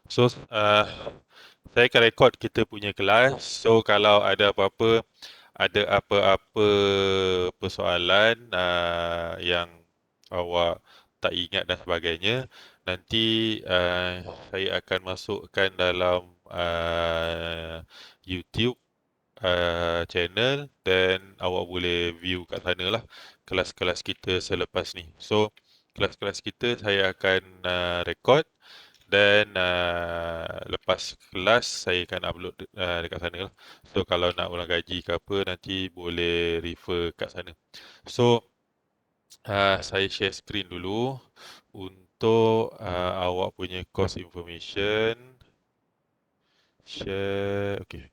So, saya akan rekod kita punya kelas. So, kalau ada apa-apa persoalan yang awak tak ingat dan sebagainya, nanti saya akan masukkan dalam YouTube channel dan awak boleh view kat sana lah kelas-kelas kita selepas ni. So, kelas-kelas kita saya akan record dan lepas kelas saya akan upload dekat sana lah. So kalau nak ulang gaji ke apa nanti boleh refer kat sana. So saya share screen dulu untuk awak punya course information. Share, okay.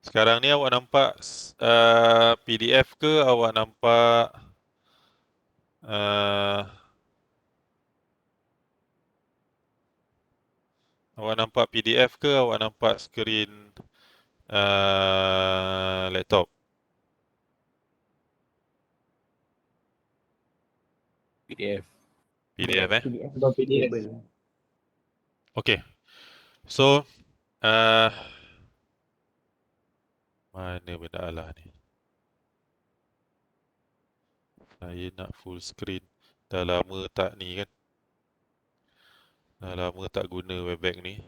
Sekarang ni awak nampak PDF ke awak nampak uh, awak nampak PDF ke awak nampak skrin laptop? PDF. PDF PDF atau PDF. Okay. So mana benda Allah ni? Saya nak full screen. Dah lama tak ni kan? Dah lama tak guna Webex ni.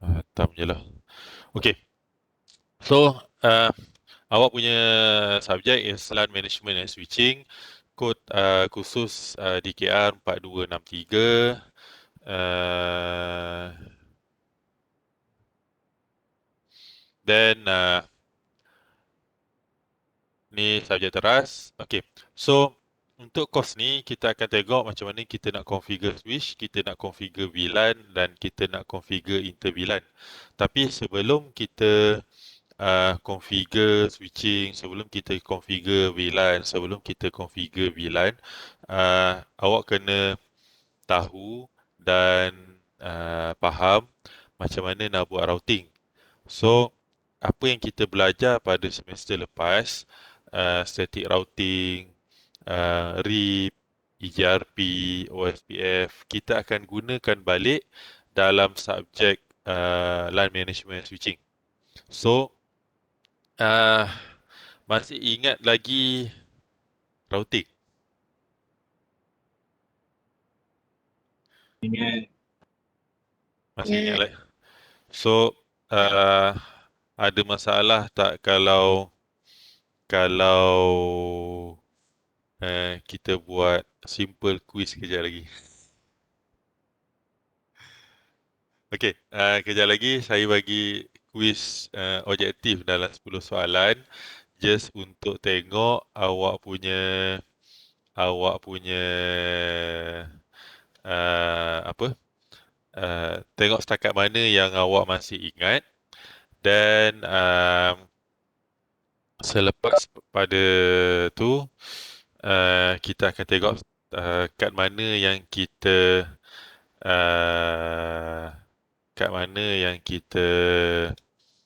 Hitam je lah. Okay. So, awak punya subjek is LAN Management and Switching. Kod khusus DKR 4263. Then ni subjek teras. Okay. So, untuk course ni kita akan tengok macam mana kita nak configure switch, kita nak configure VLAN dan kita nak configure inter VLAN. Tapi sebelum kita configure switching, sebelum kita configure VLAN, sebelum kita configure VLAN, awak kena tahu dan faham macam mana nak buat routing. So, apa yang kita belajar pada semester lepas, static routing, RIP, EGRP, OSPF, kita akan gunakan balik dalam subjek LAN Management Switching. So, masih ingat lagi routing? Ingat. Masih ingat lah. So, ada masalah tak kalau kita buat simple quiz kejap lagi? Okey, kejap lagi saya bagi quiz objektif dalam 10 soalan just untuk tengok awak punya apa? Tengok setakat mana yang awak masih ingat dan selepas pada tu kita akan tengok kat mana yang kita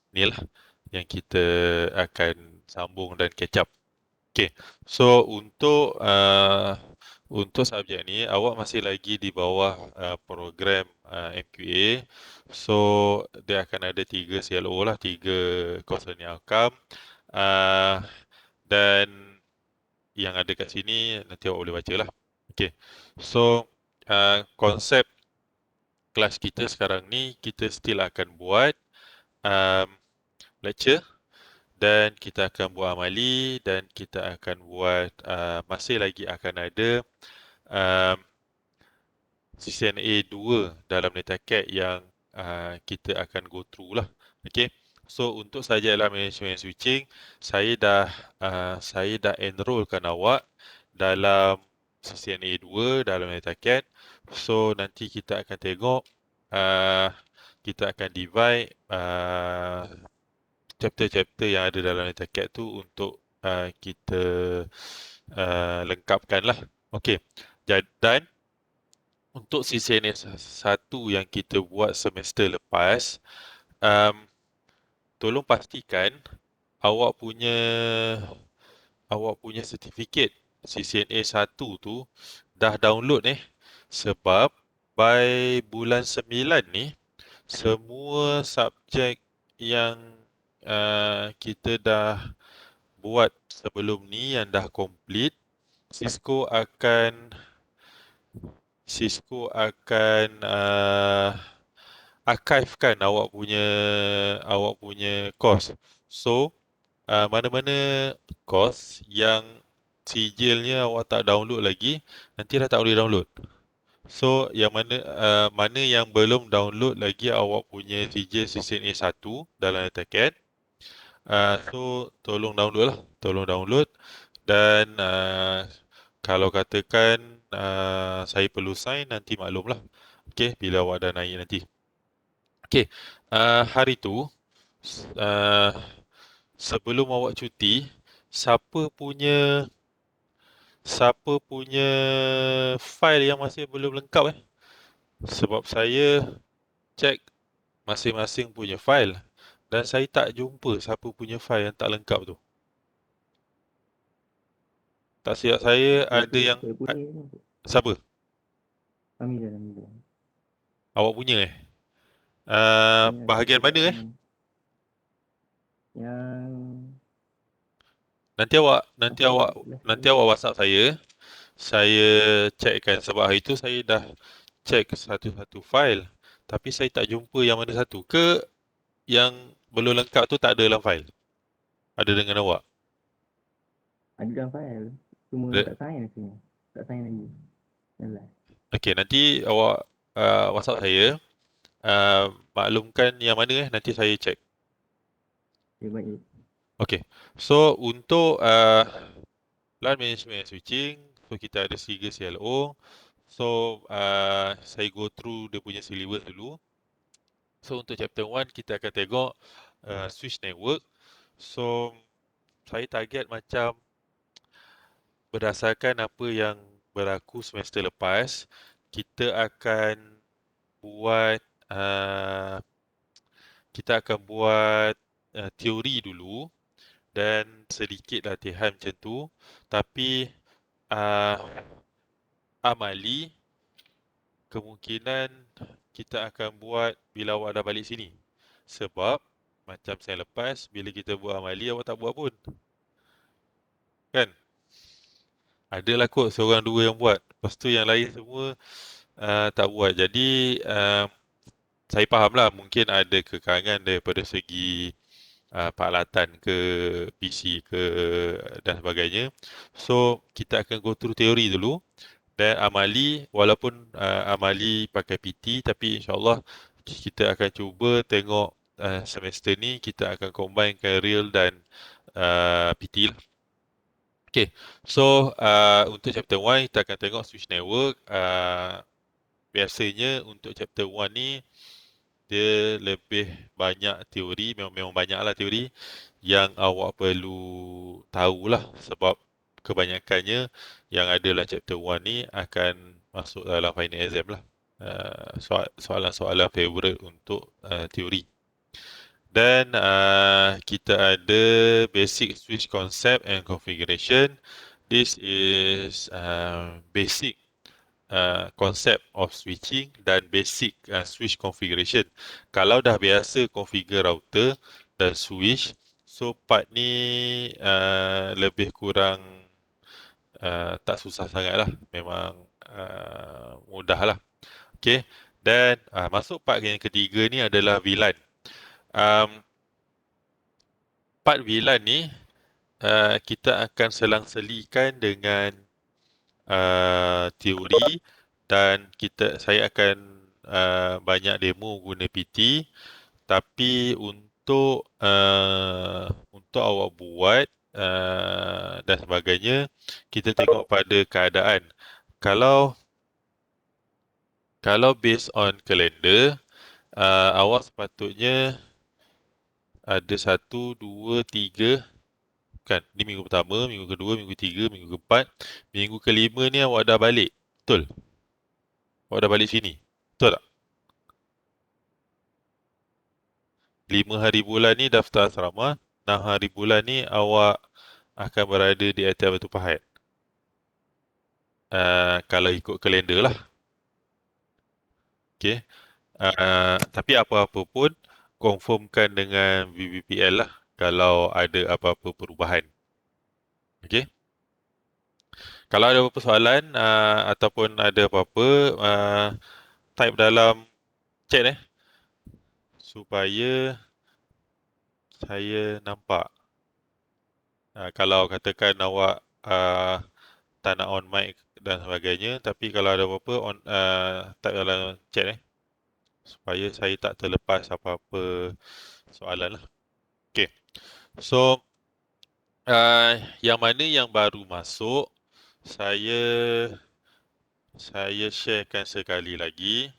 ni lah yang kita akan sambung dan catch up. Okay, so untuk subjek ni awak masih lagi di bawah program MQA. So dia akan ada 3 CLO lah, 3 course learning outcome. Dan yang ada kat sini nanti awak boleh baca lah. Okay, so konsep kelas kita sekarang ni kita still akan buat lecture dan kita akan buat amali dan kita akan buat masih lagi akan ada CCNA 2 dalam NetACAD yang kita akan go through lah. Okay. So untuk saja dalam management switching, saya dah enrollkan awak dalam CCNA 2 dalam NetACAD. So nanti kita akan tengok kita akan divide chapter-chapter yang ada dalam NetACAD tu untuk kita lengkapkan lah. Okey. Dan untuk CCNA 1 yang kita buat semester lepas, um, tolong pastikan awak punya sertifikat CCNA 1 tu dah download sebab by bulan 9 ni semua subjek yang kita dah buat sebelum ni yang dah complete, Cisco akan archivekan awak punya course. So mana-mana course yang sijilnya awak tak download lagi, nanti dah tak boleh download. So yang mana yang belum download lagi awak punya sijil CCNA 1 dalam AutoCAD, so tolong download dan kalau katakan saya perlu sign, nanti maklumlah. Okey, bila awak dah naik nanti. Okey, hari tu uh, sebelum awak cuti, siapa punya file yang masih belum lengkap Sebab saya cek masing-masing punya file dan saya tak jumpa siapa punya file yang tak lengkap tu. Tak silap saya ada yang Saya punya siapa? Amilan. Awak punya Punya bahagian mana yang Nanti awak last WhatsApp saya. Saya cekkan sebab hari tu saya dah cek satu-satu file tapi saya tak jumpa yang mana satu. Ke yang belum lengkap tu tak ada dalam file? Ada dengan awak? ada dalam file, cuma Ada. tak sign rasanya. Tak sign lagi. Yalah. Okey, nanti awak WhatsApp saya, maklumkan yang mana nanti saya cek. Okay, baik. Okey. So untuk LAN management and switching, so kita ada 3 CLO. So saya go through dia punya syllabus dulu. So untuk chapter 1 kita akan tengok switch network. So saya target macam berdasarkan apa yang berlaku semester lepas, kita akan buat uh, teori dulu dan sedikit latihan macam tu. Tapi uh, amali kemungkinan kita akan buat bila awak dah balik sini. Sebab macam saya lepas, bila kita buat amali awak tak buat pun. Kan? Adalah kot seorang dua yang buat. Lepas tu yang lain semua tak buat. Jadi saya faham lah mungkin ada kekurangan daripada segi peralatan ke PC ke dan sebagainya. So kita akan go through teori dulu dan amali, walaupun amali pakai PT, tapi insyaAllah kita akan cuba tengok semester ni kita akan combinekan real dan PT lah. Okay, so untuk chapter 1 kita akan tengok switch network. Biasanya untuk chapter 1 ni dia lebih banyak teori, memang banyaklah teori yang awak perlu tahulah sebab kebanyakannya yang ada dalam chapter 1 ni akan masuk dalam final exam lah. Soalan-soalan favorite untuk teori. Dan kita ada basic switch concept and configuration. This is basic concept of switching dan basic switch configuration. Kalau dah biasa configure router dan switch, so part ni lebih kurang tak susah sangat lah. Memang mudah lah. Okay. Dan masuk part yang ketiga ni adalah VLAN. Part VLAN ni kita akan selang-selikan dengan teori dan saya akan banyak demo guna PT, tapi untuk awak buat dan sebagainya kita tengok pada keadaan. Kalau based on kalender, awak sepatutnya ada 1, 2, 3, kan. Ni minggu pertama, minggu kedua, minggu ketiga, minggu keempat. Minggu kelima ni awak dah balik. Betul? Awak dah balik sini. Betul tak? 5 hari bulan ni daftar asrama. 6 hari bulan ni awak akan berada di ATM Batu Pahat. Kalau ikut kalender lah. Okay. Tapi apa-apa pun, confirmkan dengan BBPL lah kalau ada apa-apa perubahan. Okay. Kalau ada apa-apa soalan ataupun ada apa-apa, type dalam chat supaya saya nampak. Kalau katakan awak tak nak on mic dan sebagainya, tapi kalau ada apa-apa type dalam chat supaya saya tak terlepas apa-apa soalan lah. Okay. So yang mana yang baru masuk, saya sharekan sekali lagi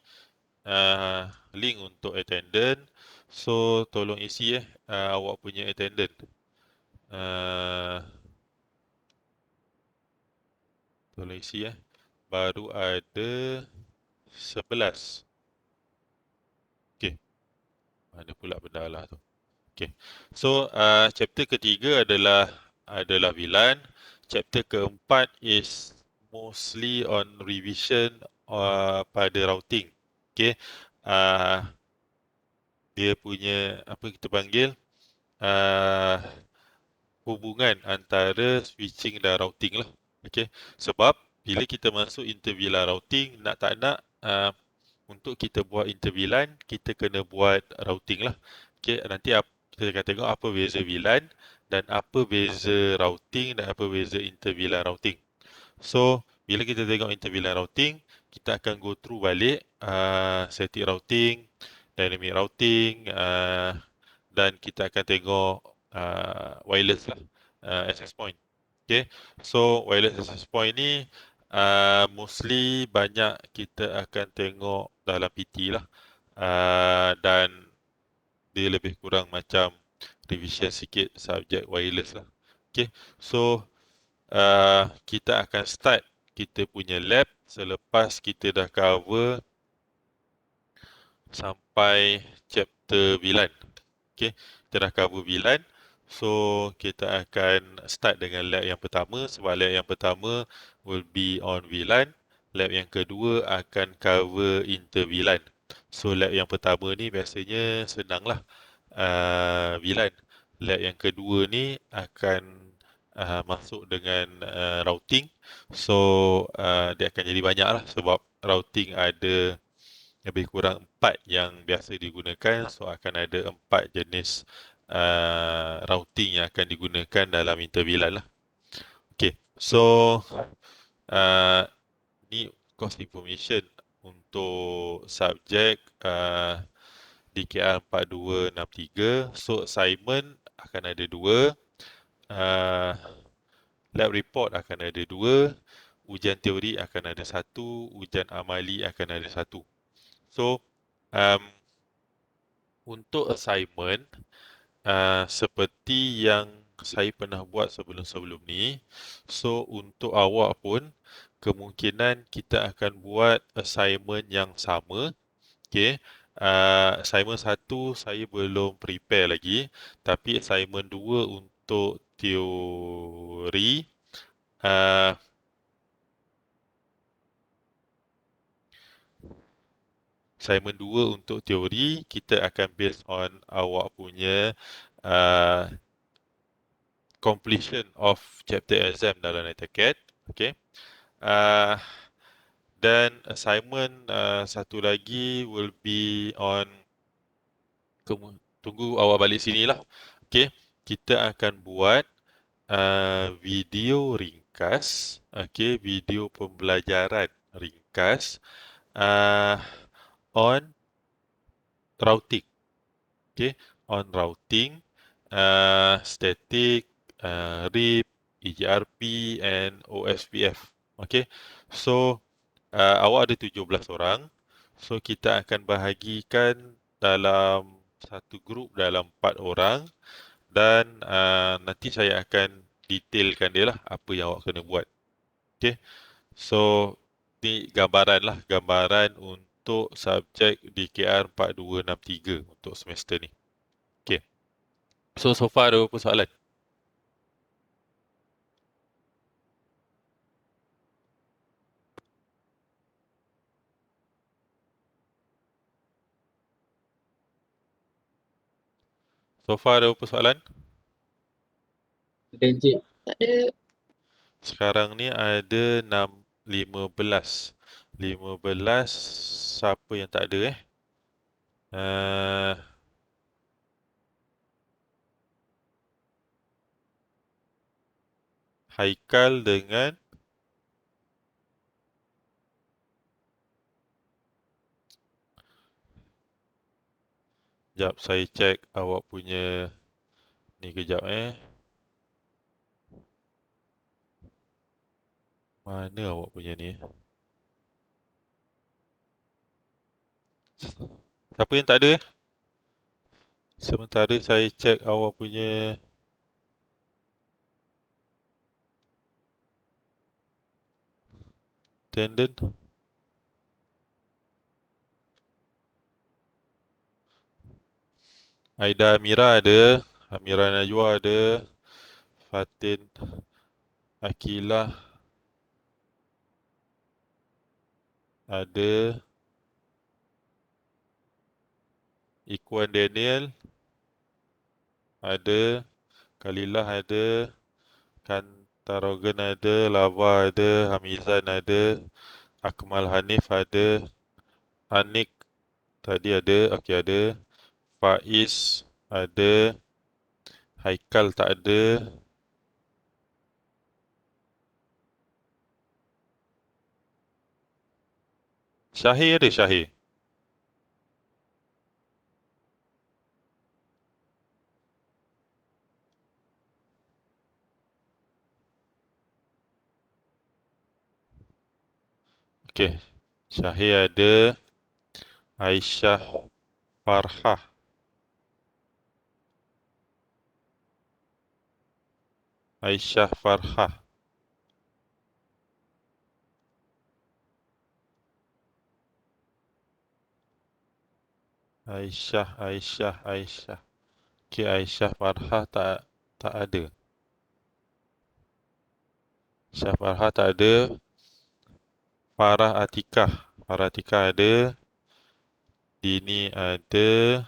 link untuk attendance. So tolong isi awak punya attendance. Tolong isi baru ada 11. Okay. Mana pula benda lah tu. Okay. So chapter ketiga adalah VLAN. Chapter keempat is mostly on revision pada routing. Okay. Dia punya apa kita panggil hubungan antara switching dan routing lah. Okay. Sebab bila kita masuk inter-VLAN routing, nak tak nak untuk kita buat inter-VLAN, kita kena buat routing lah. Okay. Nanti kita akan tengok apa beza VLAN dan apa beza routing dan apa beza inter-VLAN routing. So, bila kita tengok inter-VLAN routing, kita akan go through balik static routing, dynamic routing, dan kita akan tengok wireless lah, access point. Okay, so wireless access point ni mostly banyak kita akan tengok dalam PT lah, dan dia lebih kurang macam revision sikit subjek wireless lah. Okay, so kita akan start kita punya lab selepas kita dah cover sampai chapter VLAN. Okay, kita dah cover VLAN. So, kita akan start dengan lab yang pertama. Sebab lab yang pertama will be on VLAN. Lab yang kedua akan cover inter VLAN. So, lab yang pertama ni biasanya senang lah, VLAN. Lab yang kedua ni akan masuk dengan routing. So, dia akan jadi banyak lah sebab routing ada lebih kurang 4 yang biasa digunakan. So, akan ada 4 jenis routing yang akan digunakan dalam inter-VLAN lah. Okay, so ni course information untuk subjek DKR 4263. So, assignment akan ada 2, lab report akan ada 2, ujian teori akan ada 1, ujian amali akan ada 1. So, untuk assignment, seperti yang saya pernah buat sebelum-sebelum ni, so untuk awak pun kemungkinan kita akan buat assignment yang sama. Okay. Assignment 1 saya belum prepare lagi, tapi assignment 2 untuk teori assignment 2 untuk teori kita akan based on awak punya completion of chapter exam dalam NITECAD. Okay. Dan assignment satu lagi will be on, tunggu awak balik sini lah. Okay. Kita akan buat video ringkas, okay, video pembelajaran ringkas on routing. Okay, on routing, static, RIP, EGRP and OSPF. Okay, so awak ada 17 orang. So kita akan bahagikan dalam satu grup dalam 4 orang. dan nanti saya akan detailkan dia lah apa yang awak kena buat. Okay, so ni gambaran lah, gambaran untuk subjek DKR 4263 untuk semester ni. Okay, so far ada berapa soalan? So far ada berapa soalan? Ada Encik. Tak ada. Sekarang ni ada 15. 15, siapa yang tak ada Uh, Haikal dengan Sekejap saya cek awak punya ni kejap Mana awak punya ni? Siapa yang tak ada Sementara saya cek awak punya attendance. Aida Amira ada, Amira Najwa ada, Fatin Akilah ada, Ikwan Daniel ada, Kalilah ada, Kantarogan ada, Lava ada, Hamizan ada, Akmal Hanif ada, Anik tadi ada, okey ada, Faiz ada, Haikal tak ada, Syahir ada Syahir. Okey, Syahir ada, Aisyah Farhah. Aisyah Farhah. Aisyah. Okey, Aisyah Farhah tak ada. Aisyah Farhah tak ada. Farah Atikah. Farah Atikah ada. Dini ada.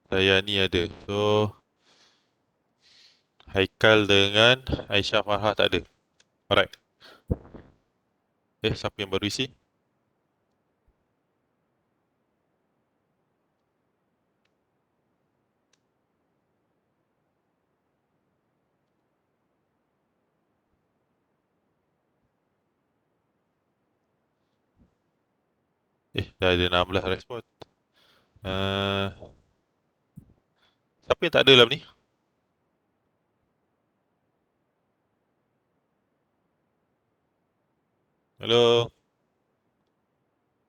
Dayani ada. So, Haikal dengan Aisyah Farhah tak ada. Alright. Siapa yang baru isi? Dah ada 16 respon. Siapa yang tak ada dalam ni? Hello?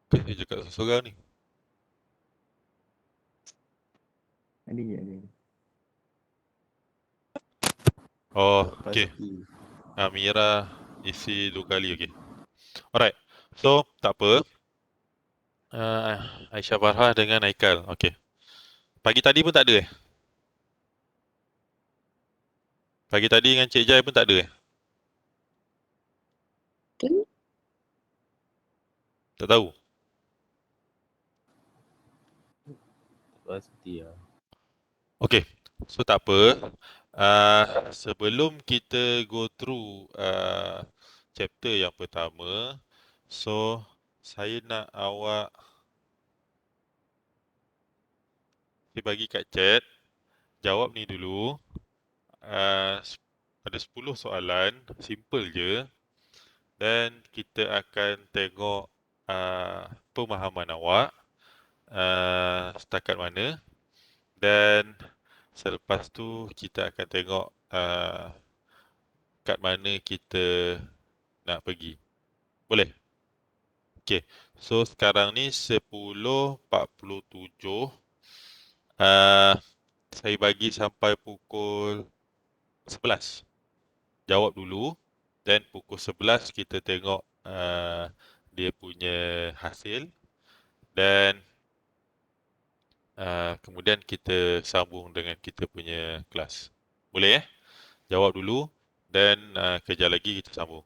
Dia cakap seorang ni. Ada. Oh, okey. Amira isi 2 kali, okey. Alright. So, tak apa. Aisyah Farhah dengan Haikal. Okey. Pagi tadi pun tak ada Pagi tadi dengan Cik Jai pun tak ada Betul? Tak tahu. Pasti lah. Okey. So tak apa. Sebelum kita go through chapter yang pertama, so saya nak awak bagi kat chat, jawab ni dulu. Ada 10 soalan, simple je. Dan kita akan tengok pemahaman awak setakat mana. Dan selepas tu kita akan tengok kat mana kita nak pergi. Boleh? Okay. So, sekarang ni 10.47. Saya bagi sampai pukul 11. Jawab dulu. Dan pukul 11 kita tengok dia punya hasil. Dan kemudian kita sambung dengan kita punya kelas. Boleh? Jawab dulu. Dan kejap lagi kita sambung.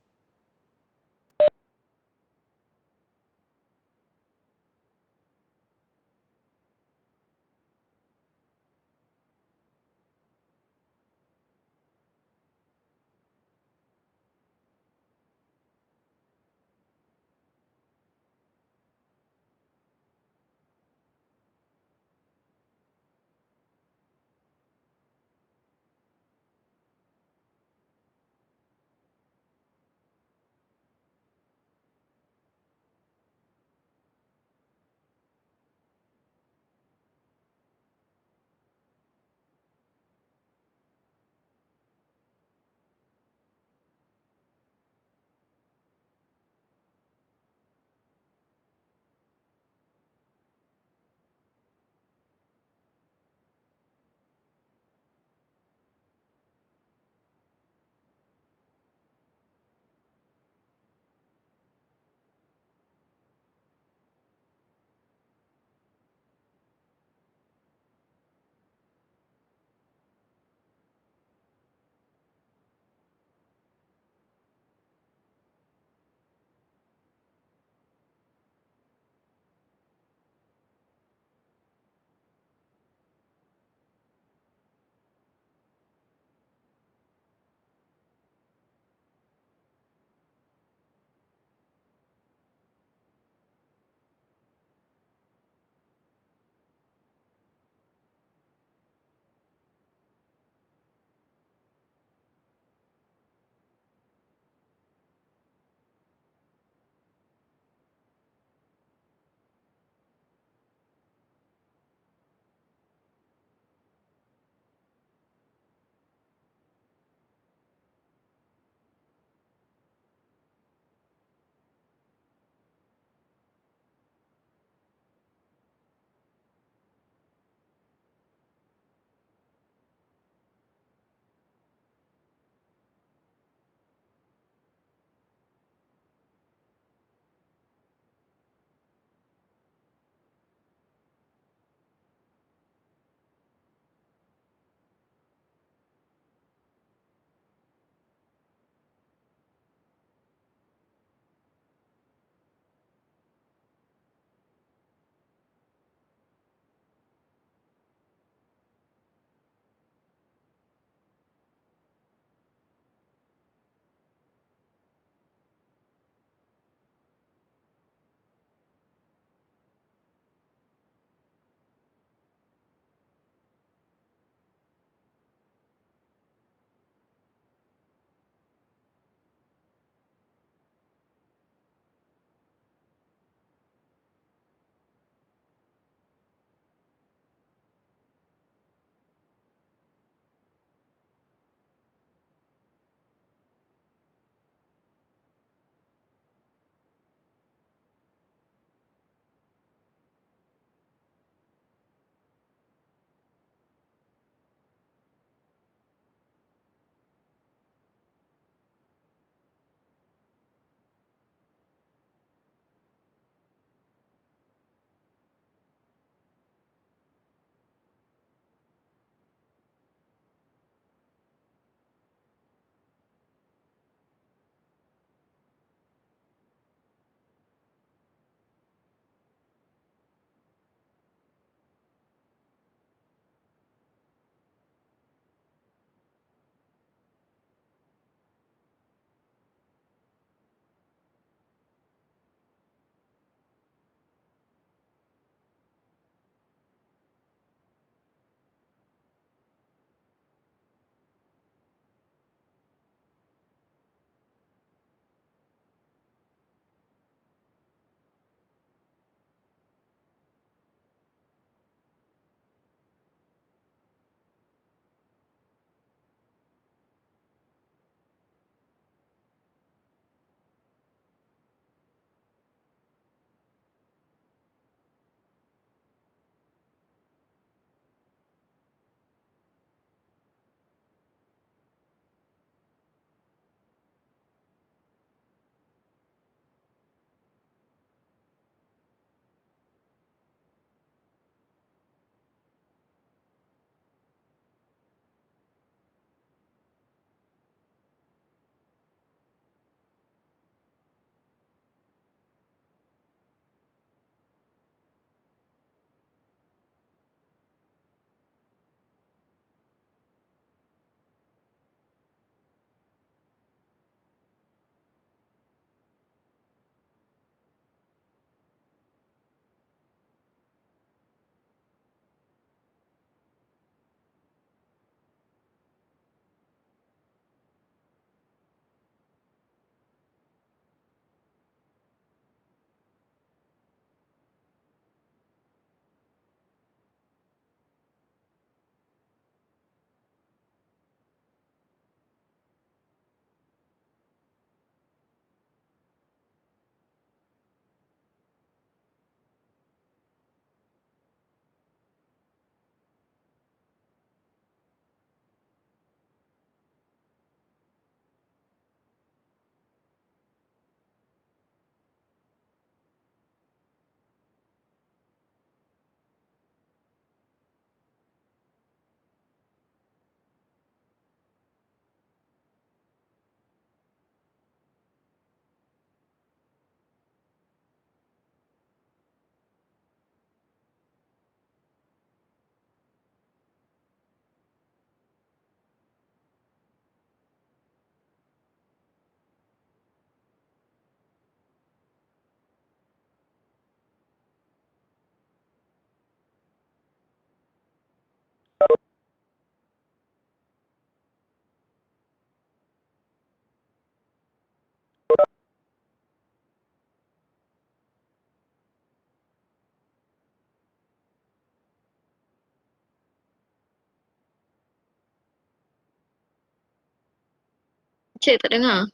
Cik tak dengar.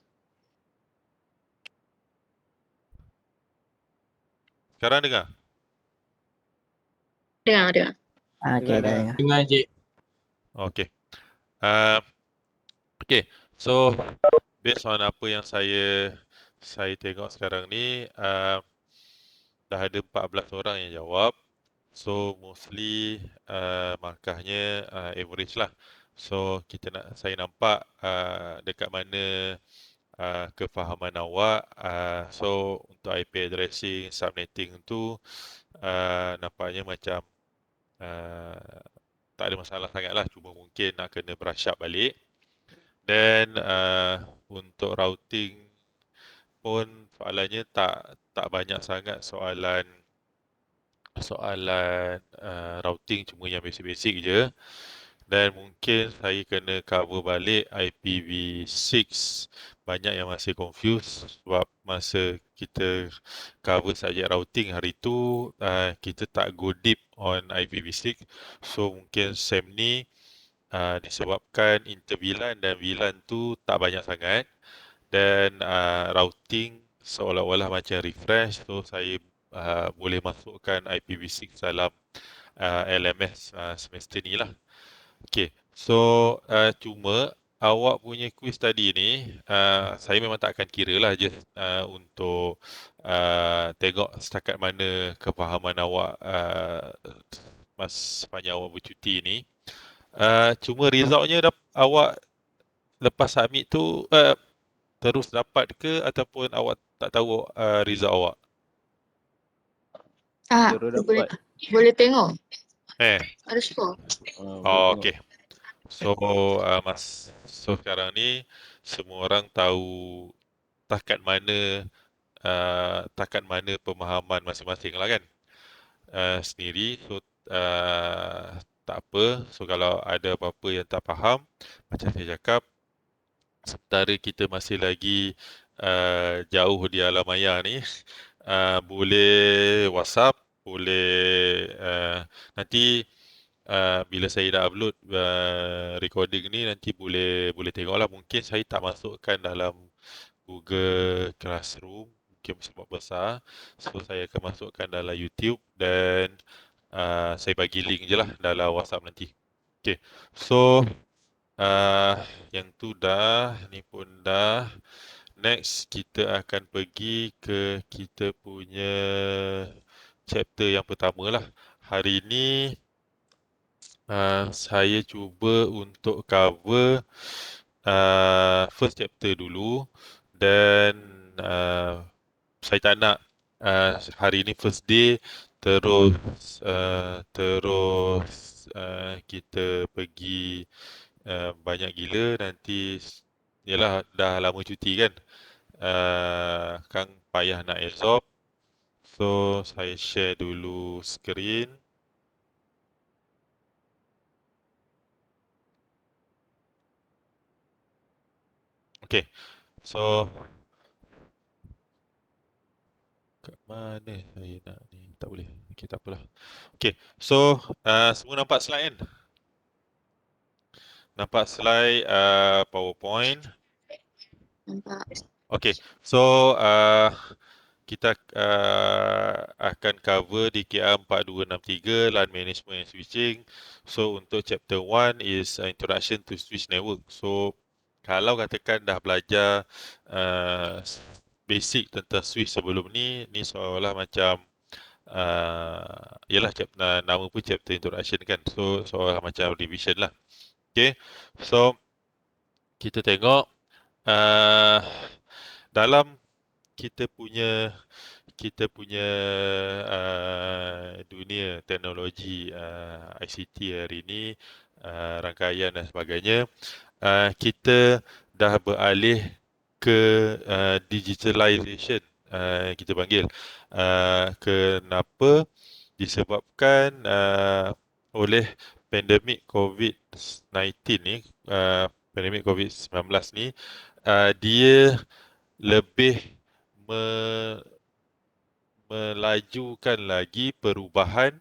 Sekarang dengar? Dengar. Okay, dah dengar. Dengar je. Okay. Uh, okay. So, based on apa yang saya tengok sekarang ni, dah ada 14 orang yang jawab. So, mostly markahnya average lah. So, saya nampak dekat mana kefahaman awak. So, untuk IP addressing, subnetting tu nampaknya macam tak ada masalah sangat lah. Cuma mungkin nak kena brush up balik. Dan untuk routing pun soalannya tak banyak sangat soalan routing, cuma yang basic-basic je. Dan mungkin saya kena cover balik IPv6. Banyak yang masih confused sebab masa kita cover subjek routing hari tu, kita tak go deep on IPv6. So mungkin SEM ni disebabkan inter VLAN dan VLAN tu tak banyak sangat. Dan routing seolah-olah macam refresh. So saya boleh masukkan IPv6 dalam LMS semester ni lah. Okay, so cuma awak punya quiz tadi ni, saya memang tak akan kira lah je untuk tengok setakat mana kefahaman awak sepanjang awak bercuti ni. Cuma resultnya awak lepas submit tu terus dapat ke ataupun awak tak tahu result awak? Terus dapat. Boleh tengok. Boleh Ada skor. Oh, okay. So, so sekarang ni semua orang tahu takat mana pemahaman masing-masing lah kan sendiri. So, tak apa. So, kalau ada apa-apa yang tak faham, macam saya cakap, sementara kita masih lagi jauh di alam maya ni, boleh WhatsApp, boleh nanti bila saya dah upload recording ni nanti boleh tengoklah. Mungkin saya tak masukkan dalam Google Classroom mungkin sebab besar. So saya akan masukkan dalam YouTube dan saya bagi link je lah dalam WhatsApp nanti. Okay. So yang tu dah, ni pun dah. Next kita akan pergi ke kita punya chapter yang pertama lah. Hari ni saya cuba untuk cover first chapter dulu dan saya tak nak hari ni first day terus kita pergi banyak gila, nanti yalah dah lama cuti kan, kan payah nak absorb. So saya share dulu screen. Okay, so kat mana saya nak ni? Tak boleh. Okay, tak apalah. Okay, so semua nampak slide kan? Nampak slide PowerPoint. Nampak. Okay, so kita akan cover DKA 4263 LAN Management and Switching. So untuk chapter 1 is Introduction to Switch Network. So kalau katakan dah belajar basic tentang switch sebelum ni seolah macam yalah nama pun chapter introduction kan. So seolah macam revision lah. Okay, so kita tengok dalam kita punya dunia teknologi ICT hari ni, rangkaian dan sebagainya, kita dah beralih ke digitalization, kita panggil. Kenapa? Disebabkan oleh pandemik COVID-19 ni, pandemik COVID-19 ni, dia lebih melajukan lagi perubahan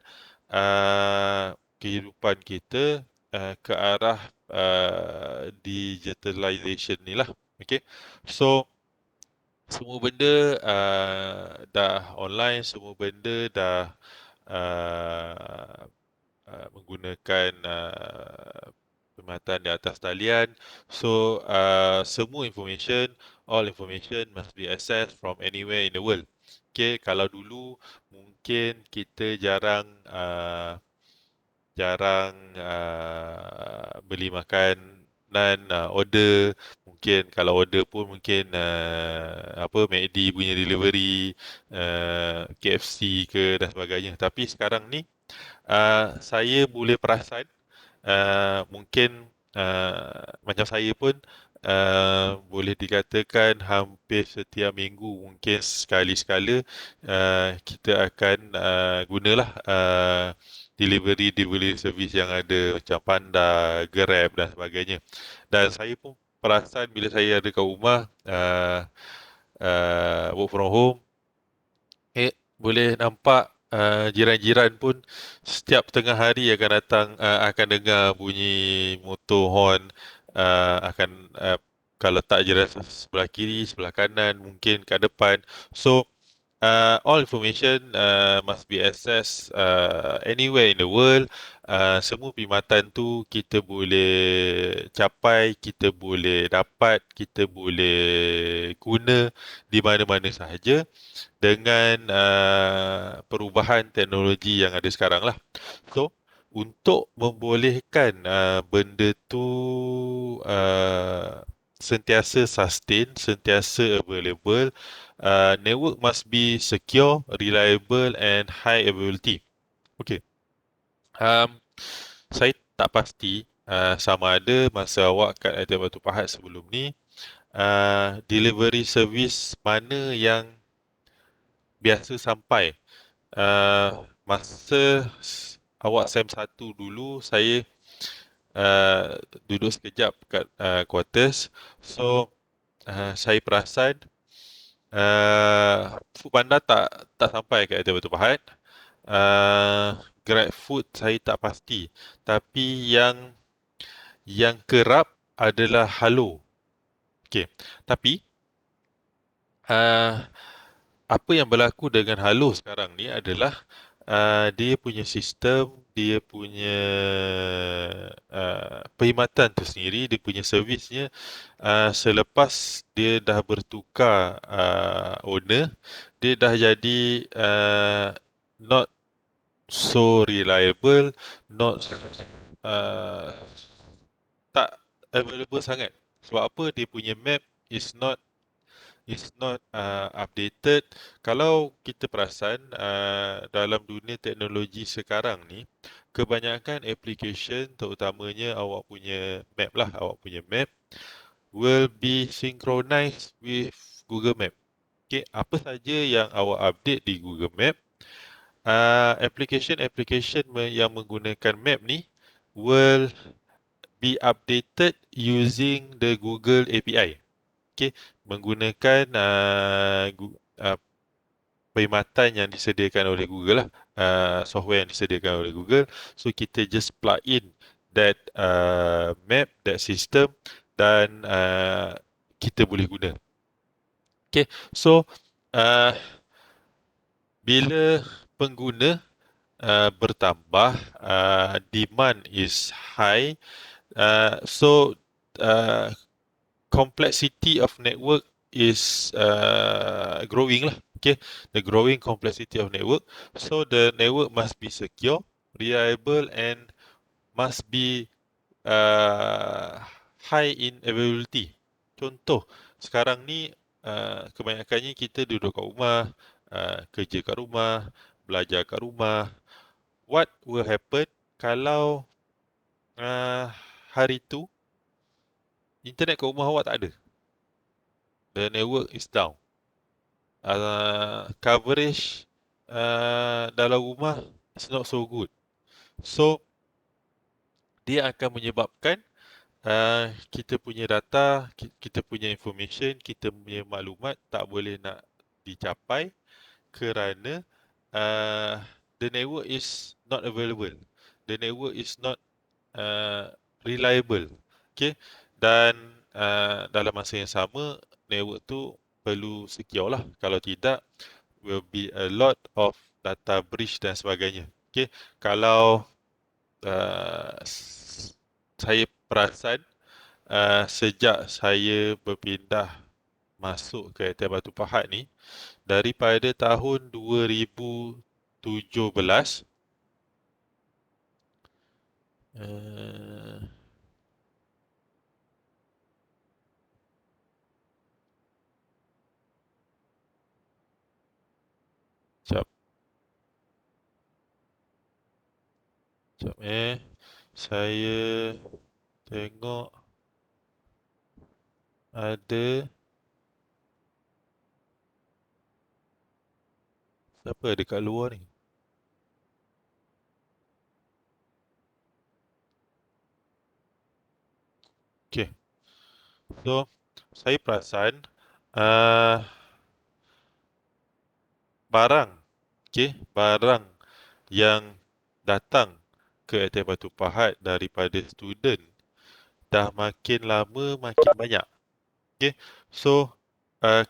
kehidupan kita ke arah digitalization ni lah. Okay, so semua benda dah online, semua benda dah uh, menggunakan perkhidmatan di atas talian. So, all information must be accessed from anywhere in the world. Okay, kalau dulu mungkin kita jarang beli makanan, order. Mungkin kalau order pun mungkin McD punya delivery, KFC ke dan sebagainya. Tapi sekarang ni saya boleh perasan mungkin macam saya pun boleh dikatakan hampir setiap minggu mungkin sekali-sekala kita akan gunalah delivery service yang ada macam Panda, Grab dan sebagainya. Dan saya pun perasan bila saya ada kat rumah work from home, boleh nampak jiran-jiran pun setiap tengah hari akan datang, akan dengar bunyi motor horn, akan kalau tak jiran sebelah kiri, sebelah kanan, mungkin kat depan. So all information must be accessed anywhere in the world. Semua perkhidmatan tu kita boleh capai, kita boleh dapat, kita boleh guna di mana-mana sahaja dengan perubahan teknologi yang ada sekarang lah. So, untuk membolehkan benda tu sentiasa sustain, sentiasa available, network must be secure, reliable and high availability. Okay. Saya tak pasti sama ada masa awak kat Airtel Batu Pahat sebelum ni, delivery service mana yang biasa sampai. Masa awak SEM 1 dulu, saya duduk sekejap kat quarters. So, saya perasan Foodpanda tak sampai kat Airtel Batu Pahat. Grab Food saya tak pasti. Tapi yang kerap adalah Halo. Okay. Tapi apa yang berlaku dengan Halo sekarang ni adalah dia punya sistem, dia punya perkhidmatan tersendiri, dia punya servisnya selepas dia dah bertukar owner, dia dah jadi not so reliable, not tak available sangat. Sebab apa? Dia punya map is not updated. Kalau kita perasan dalam dunia teknologi sekarang ni, kebanyakan application terutamanya awak punya map lah, awak punya map will be synchronized with Google Map. Okay, apa saja yang awak update di Google Map, application yang menggunakan map ni will be updated using the Google API. Okay, menggunakan perkhidmatan yang disediakan oleh Google lah, software yang disediakan oleh Google. So kita just plug in that map, that system dan kita boleh guna. Okay, so bila pengguna bertambah, demand is high, so complexity of network is growing lah. Okay, the growing complexity of network. So the network must be secure, reliable and must be high in availability. Contoh, sekarang ni kebanyakannya kita duduk kat rumah, kerja kat rumah, belajar kat rumah. What will happen kalau hari tu internet kat rumah awak tak ada? The network is down. Coverage dalam rumah is not so good. So, dia akan menyebabkan kita punya data, kita punya information, kita punya maklumat tak boleh nak dicapai kerana the network is not available. The network is not reliable. Okay, dan dalam masa yang sama network tu perlu secure lah. Kalau tidak, will be a lot of data breach dan sebagainya. Okay, kalau saya perasan sejak saya berpindah masuk ke ATM Batu Pahat ni, daripada tahun 2017 Sekejap. Saya tengok ada siapa dekat luar ni? Okay. So, saya perasan barang, barang yang datang ke ATM Batu Pahat daripada student dah makin lama makin banyak. Okay. So,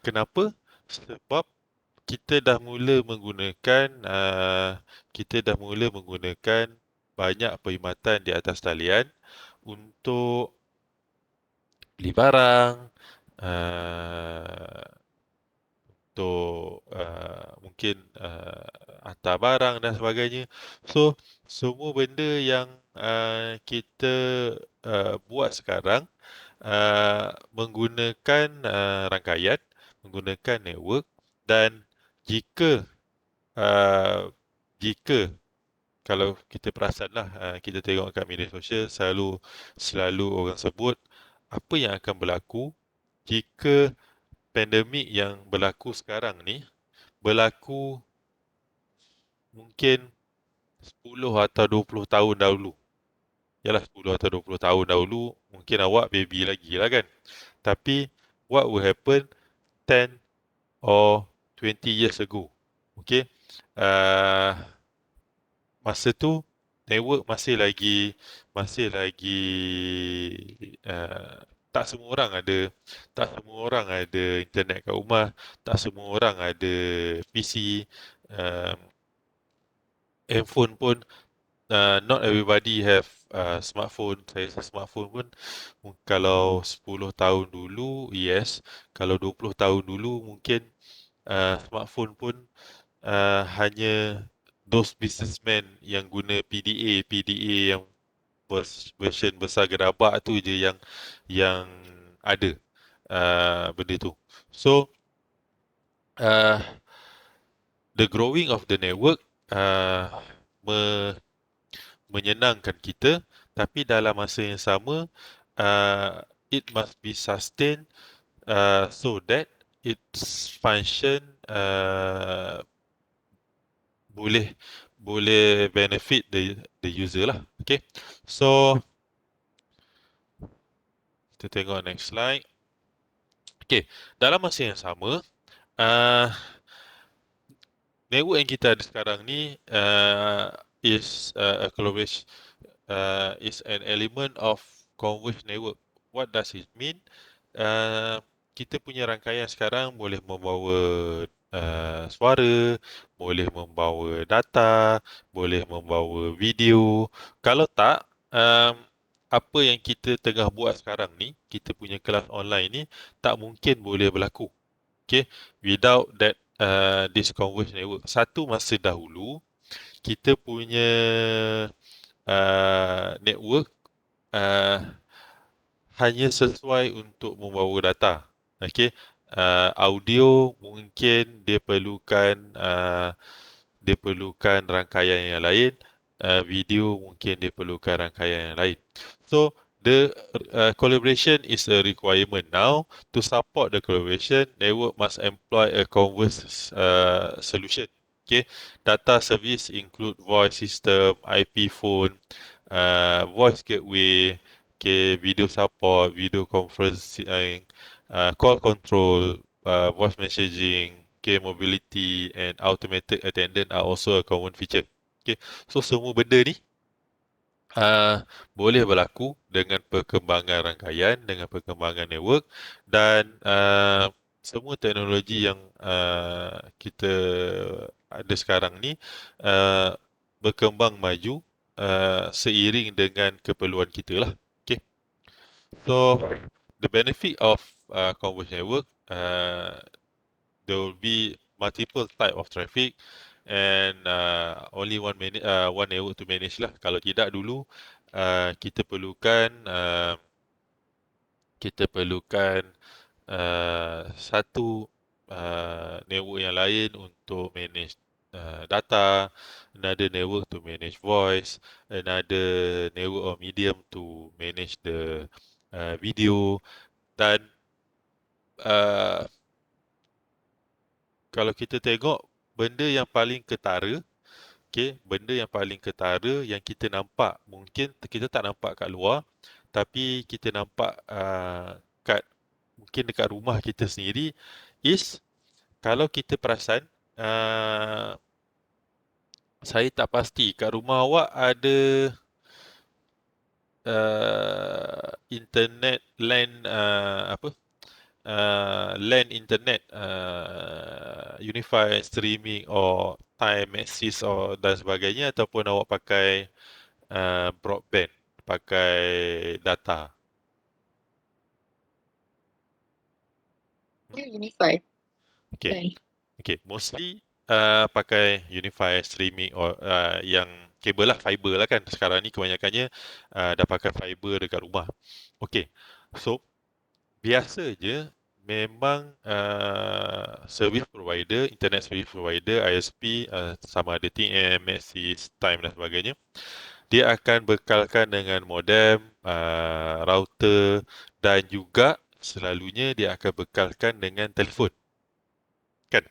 kenapa? Sebab kita dah mula menggunakan banyak perkhidmatan di atas talian untuk beli barang, untuk mungkin hantar barang dan sebagainya. So, semua benda yang kita buat sekarang menggunakan rangkaian, menggunakan network, dan jika jika kalau kita perasanlah, kita tengok kat media sosial selalu orang sebut apa yang akan berlaku jika pandemik yang berlaku sekarang ni berlaku mungkin 10 atau 20 tahun dahulu. Yalah, 10 atau 20 tahun dahulu mungkin awak baby lagi lah kan. Tapi what will happen 10 or 20 years ago? Okay. Masa tu network masih lagi tak semua orang ada internet kat rumah, tak semua orang ada PC, handphone pun not everybody have smartphone. Saya rasa smartphone pun kalau 10 tahun dulu yes, kalau 20 tahun dulu mungkin smartphone pun hanya those businessmen yang guna PDA yang version besar gerabak tu je yang ada benda tu. So the growing of the network menyenangkan kita, tapi dalam masa yang sama it must be sustained so that its function boleh benefit the user lah. Okay. So kita tengok next slide. Okay, dalam masa yang sama network yang kita ada sekarang ni is a collaboration, is an element of converged network. What does it mean? Kita punya rangkaian sekarang boleh membawa suara, boleh membawa data, boleh membawa video. Kalau tak, apa yang kita tengah buat sekarang ni, kita punya kelas online ni, tak mungkin boleh berlaku. Okay, without that this converged network. Satu masa dahulu, kita punya network hanya sesuai untuk membawa data. Okay, audio mungkin dia perlukan rangkaian yang lain, video mungkin dia perlukan rangkaian yang lain. So the collaboration is a requirement now. To support the collaboration, network must employ a converged solution. Okay, data service include voice system, IP phone, voice gateway, okay, video support, video conferencing, call control, voice messaging, okay, mobility and automated attendance are also a common feature. Okay, so semua benda ni boleh berlaku dengan perkembangan rangkaian, dengan perkembangan network dan semua teknologi yang kita ada sekarang ni uh, berkembang maju seiring dengan keperluan kita lah. Okay. So, the benefit of converged network, there will be multiple type of traffic and only one network to manage lah. Kalau tidak dulu kita perlukan satu network yang lain untuk manage data, another network to manage voice, another network or medium to manage the video dan uh, kalau kita tengok benda yang paling ketara, benda yang paling ketara yang kita nampak, mungkin kita tak nampak kat luar, tapi kita nampak mungkin dekat rumah kita sendiri is kalau kita perasan, saya tak pasti kat rumah awak ada internet LAN LAN internet unified streaming or time access or dan sebagainya ataupun awak pakai broadband, pakai data. Unified. Okay. Kan? Okay, mostly pakai unified streaming or yang kabel lah, fiber lah kan. Sekarang ni kebanyakannya dah pakai fiber dekat rumah. Okay, so biasa je memang service provider, internet service provider, ISP, sama ada TM, Maxis, Time dan sebagainya, dia akan bekalkan dengan modem, router dan juga selalunya dia akan bekalkan dengan telefon. Kan?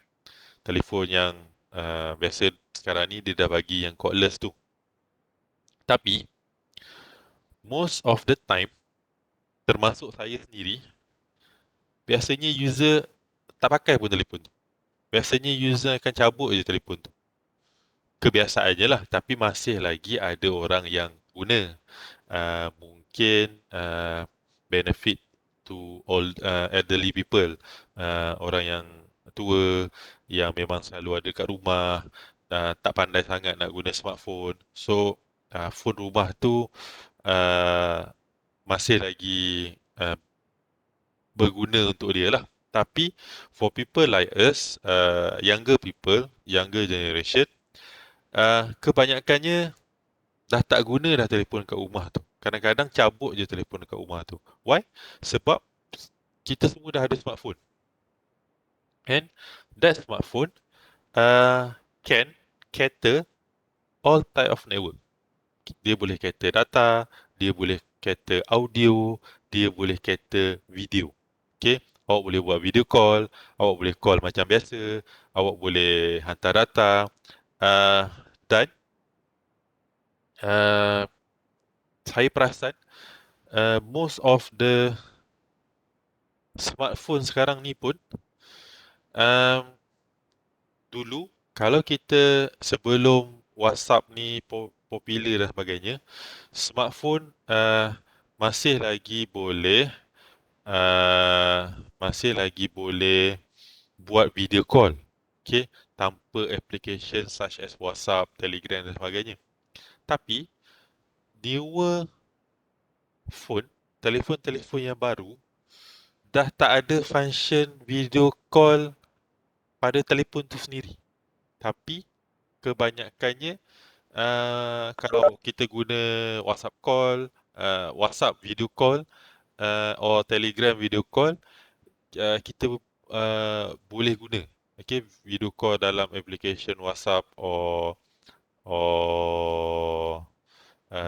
Telefon yang biasa sekarang ni dia dah bagi yang cordless tu. Tapi most of the time, termasuk saya sendiri, biasanya user tak pakai pun telefon tu. Biasanya user akan cabut je telefon tu. Kebiasaannya lah, tapi masih lagi ada orang yang guna. Mungkin benefit to all elderly people, orang yang tua yang memang selalu ada kat rumah, tak pandai sangat nak guna smartphone. So, phone rumah tu masih lagi berguna untuk dia lah. Tapi for people like us, younger people, younger generation, kebanyakannya dah tak guna dah telefon kat rumah tu. Kadang-kadang cabut je telefon kat rumah tu. Why? Sebab kita semua dah ada smartphone. And that smartphone can cater all type of network. Dia boleh cater data, dia boleh cater audio, dia boleh cater video. Okay, awak boleh buat video call, awak boleh call macam biasa, awak boleh hantar data dan saya perasan most of the smartphone sekarang ni pun dulu kalau kita sebelum WhatsApp ni popular dan sebagainya, smartphone masih lagi boleh buat video call, okay, tanpa application such as WhatsApp, Telegram dan sebagainya. Tapi newer phone, telefon-telefon yang baru dah tak ada function video call pada telefon tu sendiri. Tapi kebanyakannya kalau kita guna WhatsApp call, WhatsApp video call or Telegram video call, kita boleh guna video call dalam application WhatsApp or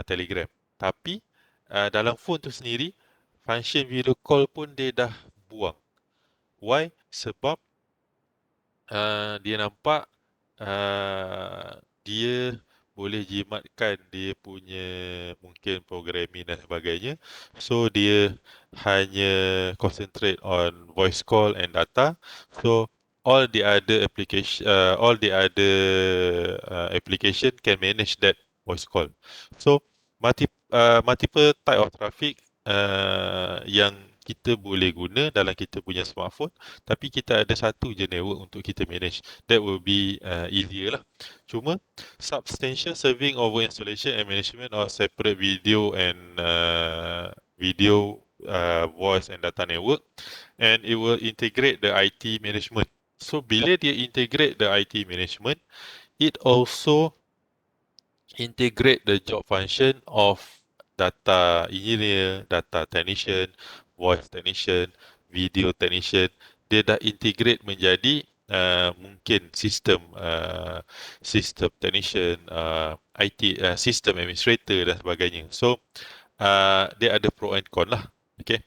Telegram. Tapi dalam phone tu sendiri, function video call pun dia dah buang. Why? Sebab dia nampak dia boleh jimatkan dia punya mungkin programming dan sebagainya. So dia hanya concentrate on voice call and data. So all the other application can manage that voice call. So multiple type of traffic yang kita boleh guna dalam kita punya smartphone, tapi kita ada satu je network untuk kita manage. That will be easier lah. Cuma substantial serving over installation and management of separate video and voice and data network, and it will integrate the IT management. So bila dia integrate the IT management, it also integrate the job function of data engineer, data technician, voice technician, video technician. Dia dah integrate menjadi mungkin sistem technician, IT system administrator dan sebagainya. So dia ada pro and con lah. Okay.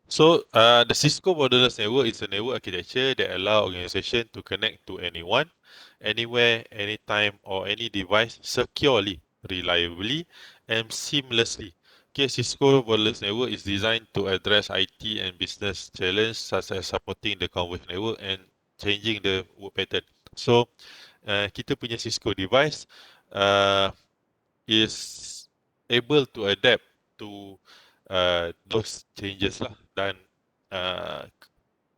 So, the Cisco Borderless Network is a network architecture that allows organization to connect to anyone, anywhere, anytime, or any device securely, reliably, and seamlessly. Okay, Cisco Borderless Network is designed to address IT and business challenges such as supporting the converged network and changing the work pattern. So, kita punya Cisco device is able to adapt to those changes lah, dan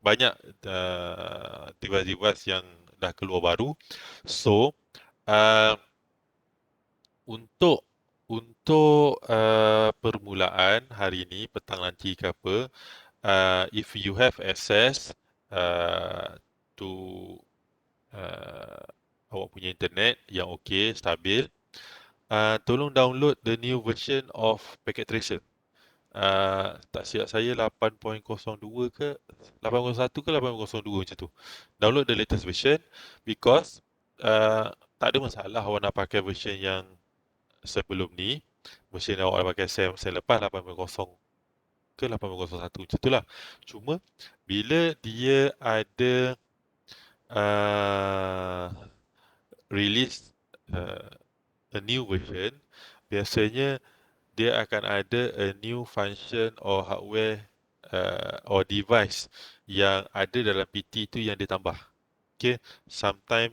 banyak device-device yang dah keluar baru. So untuk permulaan hari ni, petang nanti ke apa, if you have access to awak punya internet yang okey, stabil, tolong download the new version of Packet Tracer. Tak silap saya 8.02 ke 8.01 ke 8.02 macam tu. Download the latest version, because tak ada masalah awak nak pakai version yang sebelum ni. Version yang awak pakai sem lepas 8.0 ke 8.01 macam tu lah. Cuma bila dia ada release a new version, biasanya dia akan ada a new function or hardware or device yang ada dalam PT tu yang ditambah. Okay, sometimes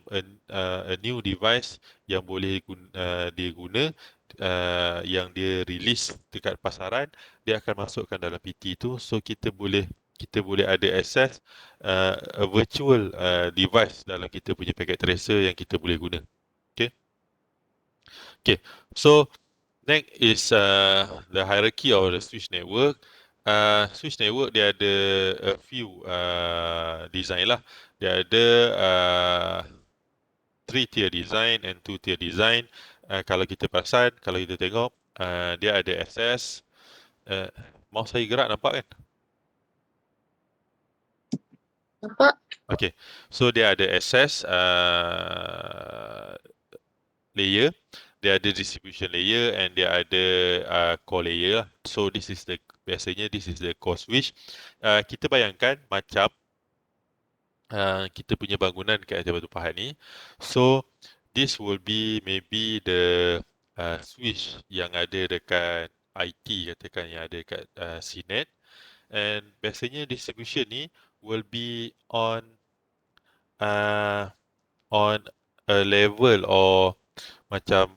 a new device yang boleh dia guna, yang dia release dekat pasaran, dia akan masukkan dalam PT tu, so kita boleh ada access a virtual device dalam kita punya packet tracer yang kita boleh guna. Okay, so next is the hierarchy of the switch network. Switch network dia ada a few design lah. Dia ada 3-tier design and 2-tier design. Kalau kita perasan, kalau kita tengok, dia ada access. Mouse saya gerak, nampak kan? Nampak? Okay, so dia ada access layer, dia ada distribution layer, and dia ada core layer lah. So biasanya this is the core switch. Kita bayangkan macam kita punya bangunan kat Jabal Tupahan ni. So this will be maybe the switch yang ada dekat IT, katakan yang ada dekat CNET, and biasanya distribution ni will be on a level, or macam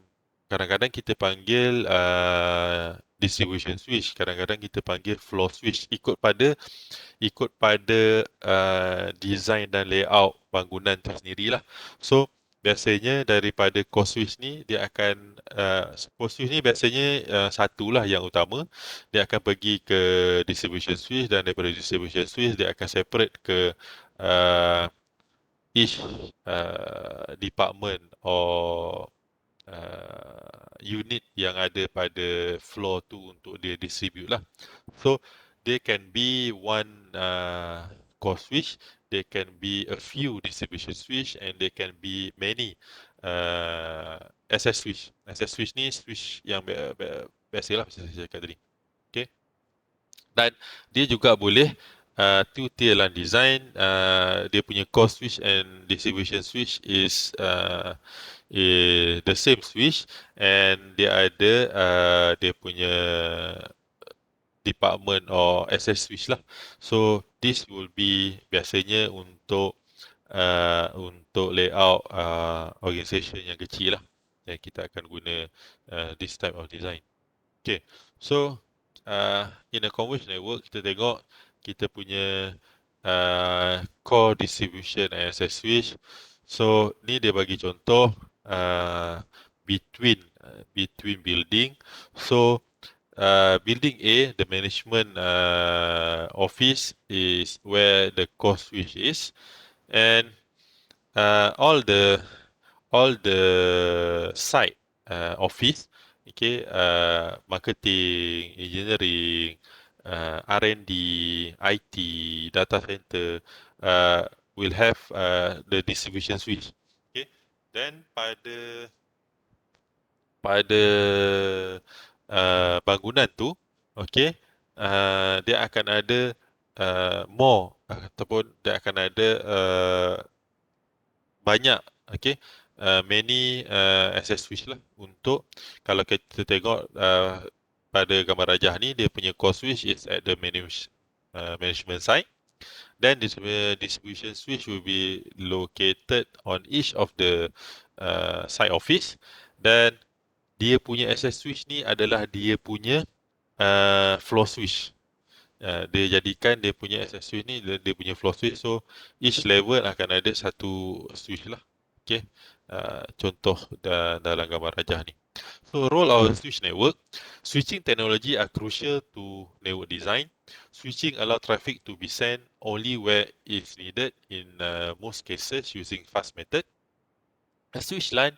kadang-kadang kita panggil distribution switch, kadang-kadang kita panggil floor switch, ikut pada design dan layout bangunan tu sendirilah. So biasanya daripada core switch ni, dia akan core switch ni biasanya satulah yang utama, dia akan pergi ke distribution switch, dan daripada distribution switch dia akan separate ke each department or unit yang ada pada floor tu untuk dia distribute lah. So there can be one core switch, there can be a few distribution switch, and there can be many access switch. Access switch ni switch yang biasalah macam saya cakap tadi. Okay. Dan dia juga boleh two-tier LAN design. Dia punya core switch and distribution switch is the same switch, and dia ada dia punya department or access switch lah. So this will be biasanya untuk untuk layout organisation yang kecil lah yang kita akan guna this type of design. Okay, so in a converged network kita tengok kita punya core distribution access switch. So ni dia bagi contoh between building. So building A, the management office is where the core switch is, and all the site office, okay, marketing, engineering, R&D, IT, data center, will have the distribution switch. Okay, then pada bangunan tu, okay, dia akan ada more ataupun dia akan ada banyak, okay, many access switch lah untuk, kalau kita tengok pada gambar rajah ni, dia punya core switch is at the management side. Then this distribution switch will be located on each of the site office. Dan dia punya access switch ni adalah dia punya floor switch. Dia jadikan dia punya access switch ni dia punya floor switch. So each level akan ada satu switch lah. Okay. Contoh dalam gambar rajah ni. So role of switch network. Switching technology are crucial to network design. Switching allow traffic to be sent only where it's needed in most cases using fast method. A switch line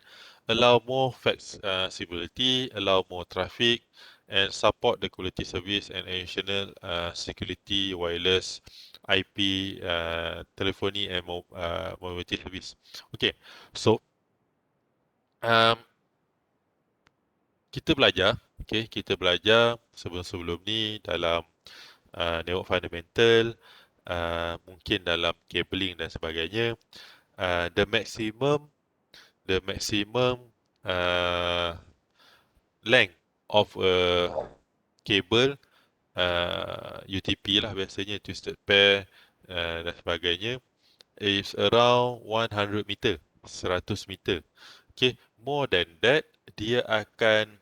allow more flexibility, allow more traffic, and support the quality service and additional security, wireless, IP, telephony, and mobility service. Okay, so kita belajar sebelum-sebelum ni dalam network fundamental, mungkin dalam cabling dan sebagainya. The maximum length of a cable, UTP lah biasanya, twisted pair dan sebagainya, is around 100 meter, 100 meter. Okay, more than that, dia akan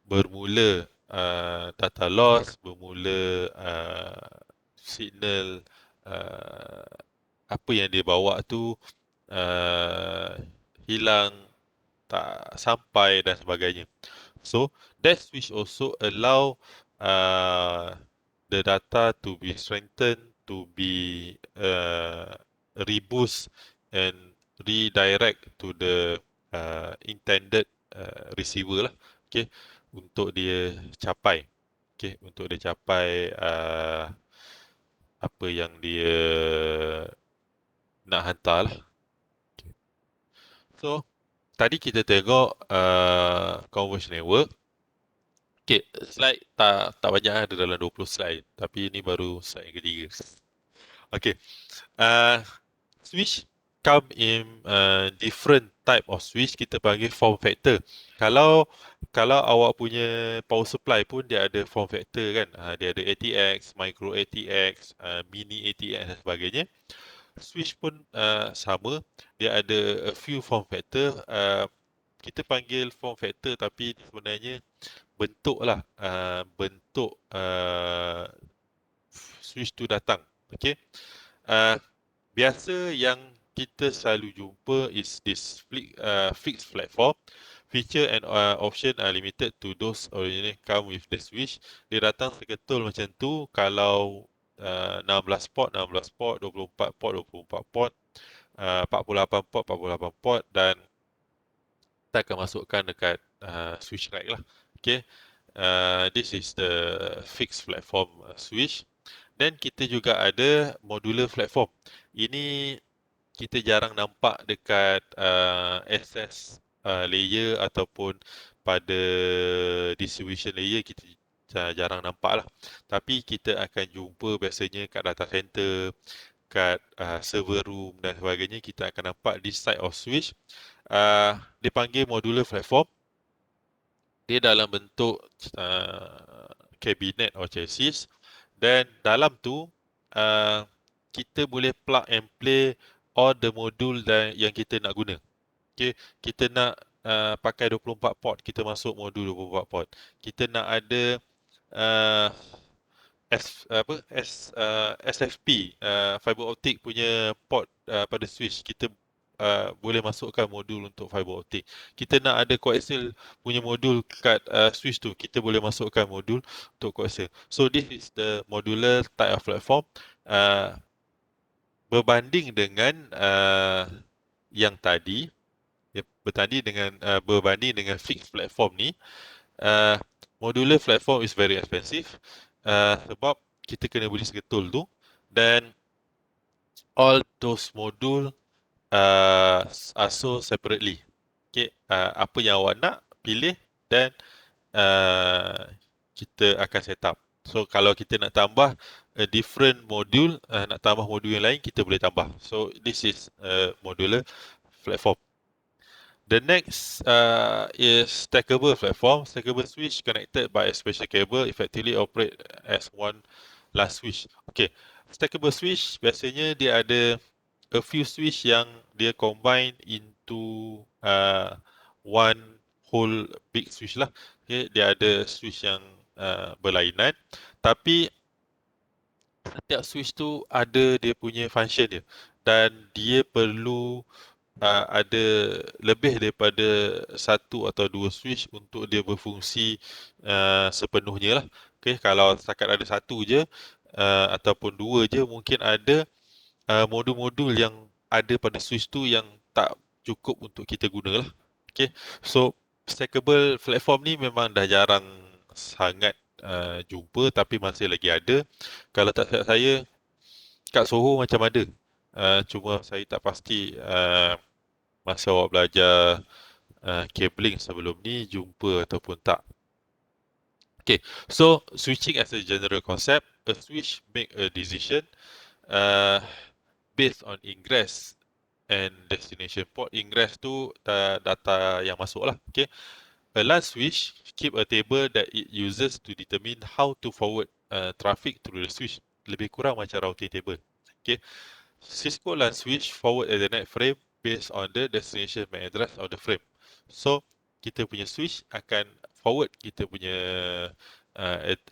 bermula data loss, bermula signal apa yang dia bawa tu hilang, tak sampai dan sebagainya. So that switch also allow the data to be strengthened, to be reboost and redirect to the intended receiver lah. Okay, untuk dia capai. Okay, untuk dia capai apa yang dia nak hantar lah. Okay. So tadi kita tengok converged network. Okay, slide tak banyak, ada dalam 20 slide. Tapi ini baru slide yang ketiga. Okay, switch come in different type of switch, kita panggil form factor. Kalau awak punya power supply pun dia ada form factor kan. Dia ada ATX, micro ATX, mini ATX dan sebagainya. Switch pun sama, dia ada a few form factor. Kita panggil form factor tapi sebenarnya bentuk switch tu datang. Okay. Biasa yang kita selalu jumpa is this fixed platform. Feature and option are limited to those originally come with the switch. Dia datang seketul macam tu kalau 16 port, 24 port, 24 port, 48 port, 48 port, dan kita akan masukkan dekat switch rack lah. Okay. This is the fixed platform switch. Dan kita juga ada modular platform. Ini kita jarang nampak dekat access layer ataupun pada distribution layer, kita jarang nampak lah. Tapi kita akan jumpa biasanya kat data center, kat server room dan sebagainya, kita akan nampak this type of switch. Dipanggil modular platform. Dia dalam bentuk cabinet or chassis, Dan dalam tu kita boleh plug and play all the module yang kita nak guna. Okay, kita nak pakai 24 port, kita masuk modul 24 port. Kita nak ada SFP, fiber optic punya port pada switch, kita boleh masukkan modul untuk fiber optic. Kita nak ada coaxial punya modul kat switch tu, kita boleh masukkan modul untuk coaxial. So this is the modular type of platform. Berbanding dengan yang tadi, berbanding dengan fixed platform ni, modular platform is very expensive sebab kita kena beli segetul tu, dan all those module are sold separately. Okay, apa yang awak nak pilih dan kita akan set up. So kalau kita nak tambah a different module, nak tambah modul yang lain, kita boleh tambah. So this is a modular platform. The next is stackable platform. Stackable switch connected by a special cable effectively operate as one last switch. Okay, stackable switch biasanya dia ada a few switch yang dia combine into one whole big switch lah. Okay, dia ada switch yang berlainan, tapi setiap switch tu ada dia punya function dia, dan dia perlu ada lebih daripada satu atau dua switch untuk dia berfungsi sepenuhnya lah. Okay, kalau setakat ada satu je ataupun dua je, mungkin ada modul-modul yang ada pada switch tu yang tak cukup untuk kita guna lah. Okay, so stackable platform ni memang dah jarang sangat jumpa, tapi masih lagi ada. Kalau tak silap saya, kat Soho macam ada. Cuma saya tak pasti masa awak belajar cabling sebelum ni jumpa ataupun tak. Okay, so switching as a general concept, a switch make a decision based on ingress and destination port. Ingress tu data yang masuk lah. Okay, a LAN switch keep a table that it uses to determine how to forward traffic through the switch. Lebih kurang macam routing table. Okay, Cisco LAN switch forward Ethernet frame based on the destination MAC address of the frame. So kita punya switch akan forward kita punya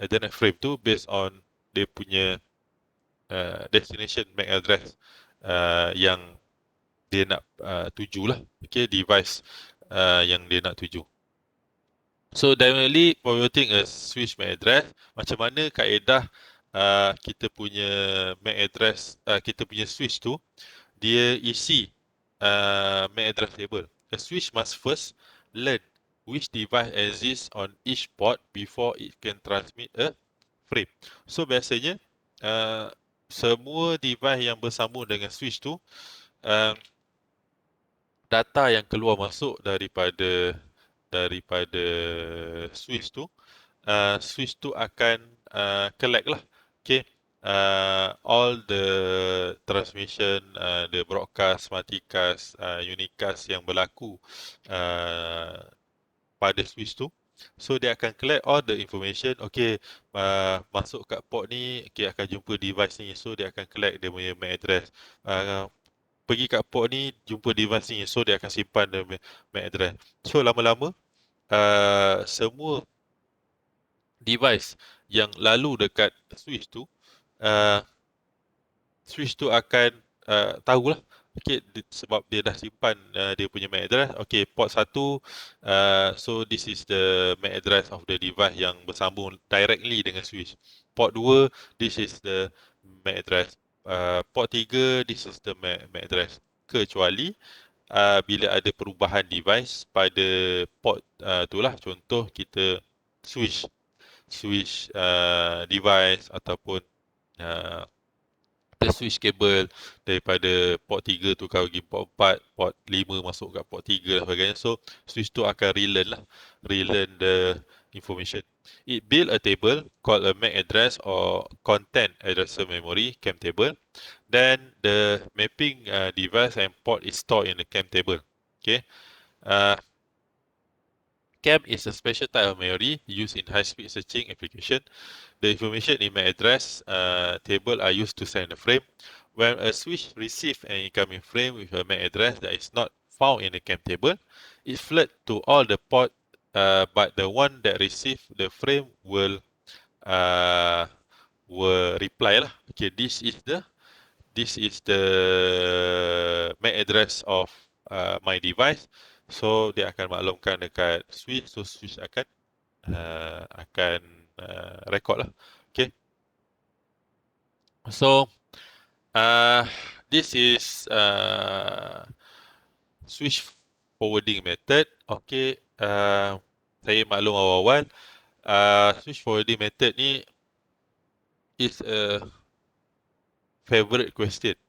Ethernet frame tu based on dia punya destination MAC address yang dia nak tuju lah. Okay, device yang dia nak tuju. So definitely forwarding a switch MAC address, macam mana kaedah kita punya MAC address, kita punya switch tu dia isi MAC address table. A switch must first learn which device exists on each port before it can transmit a frame. So biasanya semua device yang bersambung dengan switch tu, data yang keluar masuk daripada switch tu akan collect lah. Okay, all the transmission, the broadcast, multicast, unicast yang berlaku pada switch tu. So dia akan collect all the information. Okay, masuk kat port ni, okay, akan jumpa device ni. So dia akan collect dia punya MAC address. Pergi kat port ni, jumpa device ni. So dia akan simpan dia MAC address. So lama-lama semua device yang lalu dekat switch tu, akan tahulah. Okay, sebab dia dah simpan dia punya MAC address. Okay, port 1, so this is the MAC address of the device yang bersambung directly dengan switch. Port 2, this is the MAC address. Port 3, this is the MAC address. Kecuali bila ada perubahan device pada port tu lah. Contoh kita switch device ataupun switch kabel daripada port 3 tukar pergi port 4, port 5 masuk kat port 3 dan sebagainya. So switch tu akan relearn the information. It build a table called a MAC address or content addressor memory CAM table. Then the mapping device and port is stored in the CAM table. Okay. CAM is a special type of memory used in high-speed searching application. The information in MAC address table are used to send a frame. When a switch receives an incoming frame with a MAC address that is not found in the CAM table, it floods to all the port, but the one that receives the frame will reply lah. Okay, this is the MAC address of my device. So dia akan maklumkan dekat switch, so switch akan record lah. Okay. So this is switch forwarding method. Okay. Saya maklum awal-awal switch forwarding method ni is a favorite question.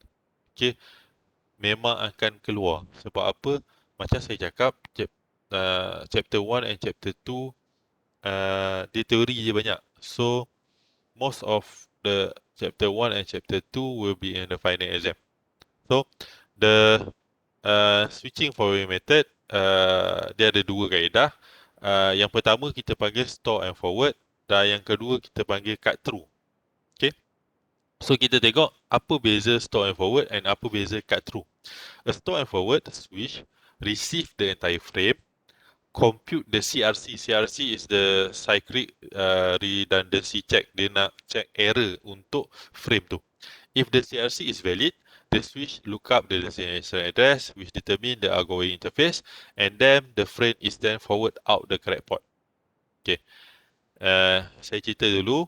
Okay. Memang akan keluar. Sebab apa? Macam saya cakap, chapter 1 and chapter 2 dia teori je banyak. So most of the chapter 1 and chapter 2 will be in the final exam. So the switching forwarding method dia ada dua kaedah. Yang pertama kita panggil store and forward, dan yang kedua kita panggil cut through. Okay. So kita tengok apa beza store and forward and apa beza cut through. A store and forward switch receive the entire frame, compute the CRC. CRC is the cyclic redundancy check. Dia nak check error untuk frame tu. If the CRC is valid, the switch look up the destination address which determine the outgoing interface, and then the frame is then forward out the correct port. Okay. Saya cerita dulu.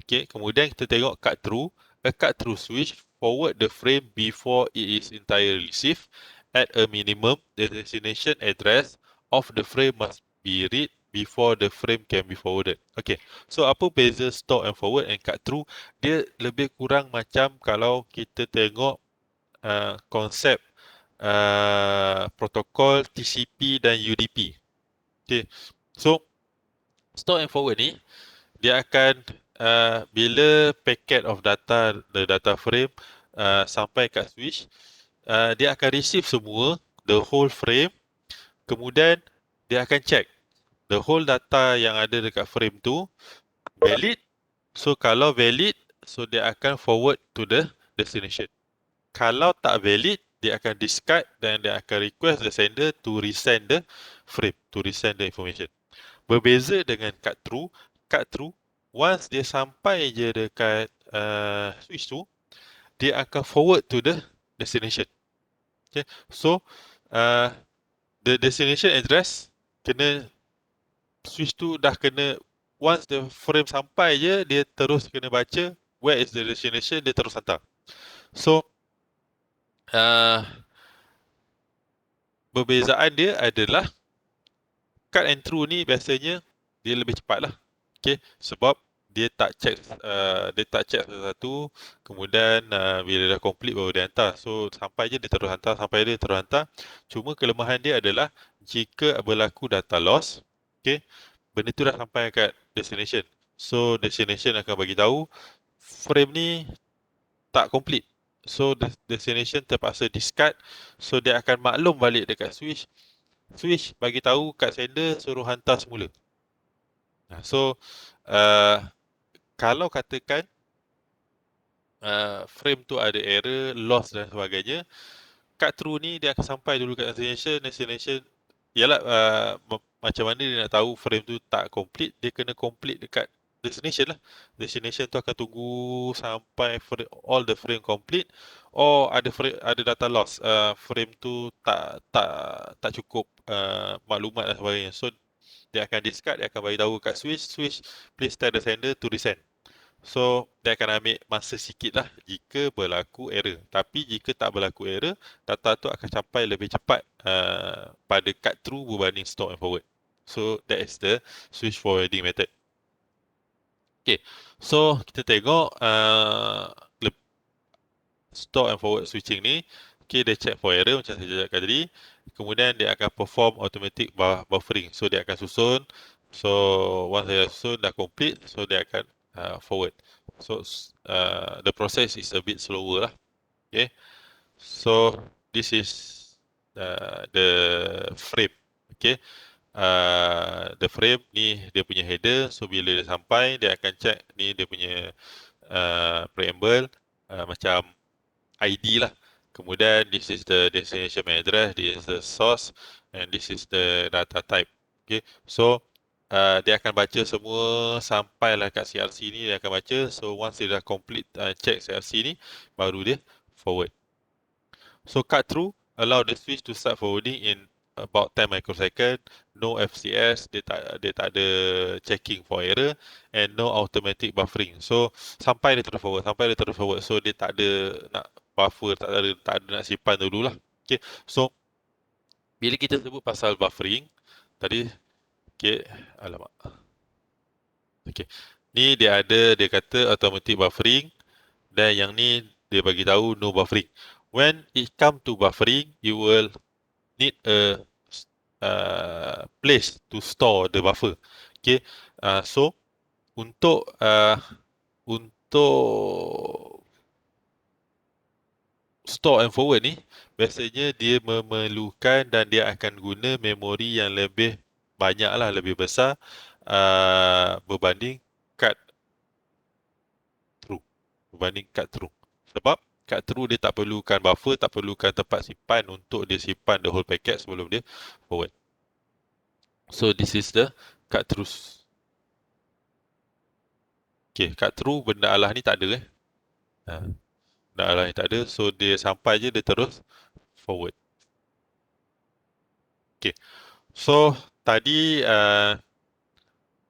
Okay. Kemudian kita tengok cut through. A cut through switch forward the frame before it is entirely received. At a minimum, the destination address of the frame must be read before the frame can be forwarded. Okay, so apa beza store and forward and cut through? Dia lebih kurang macam kalau kita tengok konsep protokol TCP dan UDP. Okay, so store and forward ni dia akan bila packet of data, the data frame sampai kat switch, dia akan receive semua, the whole frame. Kemudian dia akan check the whole data yang ada dekat frame tu valid. So kalau valid, so dia akan forward to the destination. Kalau tak valid, dia akan discard dan dia akan request the sender to resend the frame, to resend the information. Berbeza dengan cut through. Cut through, once dia sampai je dekat switch tu, dia akan forward to the destination. Okay, so the destination address kena, switch tu dah kena, once the frame sampai je, dia terus kena baca where is the destination, dia terus hantar. So perbezaan dia adalah cut and through ni biasanya dia lebih cepat lah. Okay, sebab dia tak check satu-satu, kemudian bila dah complete baru dia hantar. So sampai je dia terus hantar, sampai dia terus hantar. Cuma kelemahan dia adalah jika berlaku data loss, okay, benda tu dah sampai kat destination. So destination akan bagi tahu frame ni tak complete. So destination terpaksa discard. So dia akan maklum balik dekat switch. Switch bagi tahu kat sender suruh hantar semula. So kalau katakan frame tu ada error, loss dan sebagainya, cut through ni dia akan sampai dulu kat destination. Yalah, macam mana dia nak tahu frame tu tak complete? Dia kena complete dekat destination lah. Destination tu akan tunggu sampai all the frame complete, or ada data loss, frame tu tak cukup maklumat dan sebagainya. So dia akan discard, dia akan bagi tahu kat switch, please tell the sender to resend. So dia akan ambil masa sikit lah jika berlaku error. Tapi jika tak berlaku error, data tu akan sampai lebih cepat pada cut through berbanding store and forward. So that is the switch forwarding method. Okay, so kita tengok store and forward switching ni. Okay, dia check for error macam saya cakap tadi. Kemudian dia akan perform automatic buffering. So dia akan susun. So once dia susun dah complete, so dia akan forward. So the process is a bit slower lah. Okay, so this is the frame. Okay, the frame ni dia punya header. So bila dia sampai, dia akan check ni dia punya preamble, macam ID lah. Kemudian this is the destination address, this is the source, and this is the data type. Okay, so dia akan baca semua sampailah kat CRC ni, dia akan baca. So once dia dah complete check CRC ni, baru dia forward. So cut through allow the switch to start forwarding in about 10 microsecond. No FCS, dia tak ada checking for error, and no automatic buffering. So sampai dia terus forward. So dia tak ada nak buffer, tak ada nak simpan dululah. Okay, so bila kita sebut pasal buffering tadi, okay, alamak. Okay, ni dia kata automatic buffering, dan yang ni dia bagi tahu no buffering. When it come to buffering, you will need a place to store the buffer. Okay, so untuk store and forward ni, biasanya dia memerlukan dan dia akan guna memori yang lebih banyak lah, lebih besar berbanding cut through. Sebab cut through dia tak perlukan buffer, tak perlukan tempat simpan untuk dia simpan the whole packet sebelum dia forward. So this is the cut through. Okay, cut through benda Allah ni tak ada benda Allah ni tak ada, so dia sampai je dia terus forward. Okay, so tadi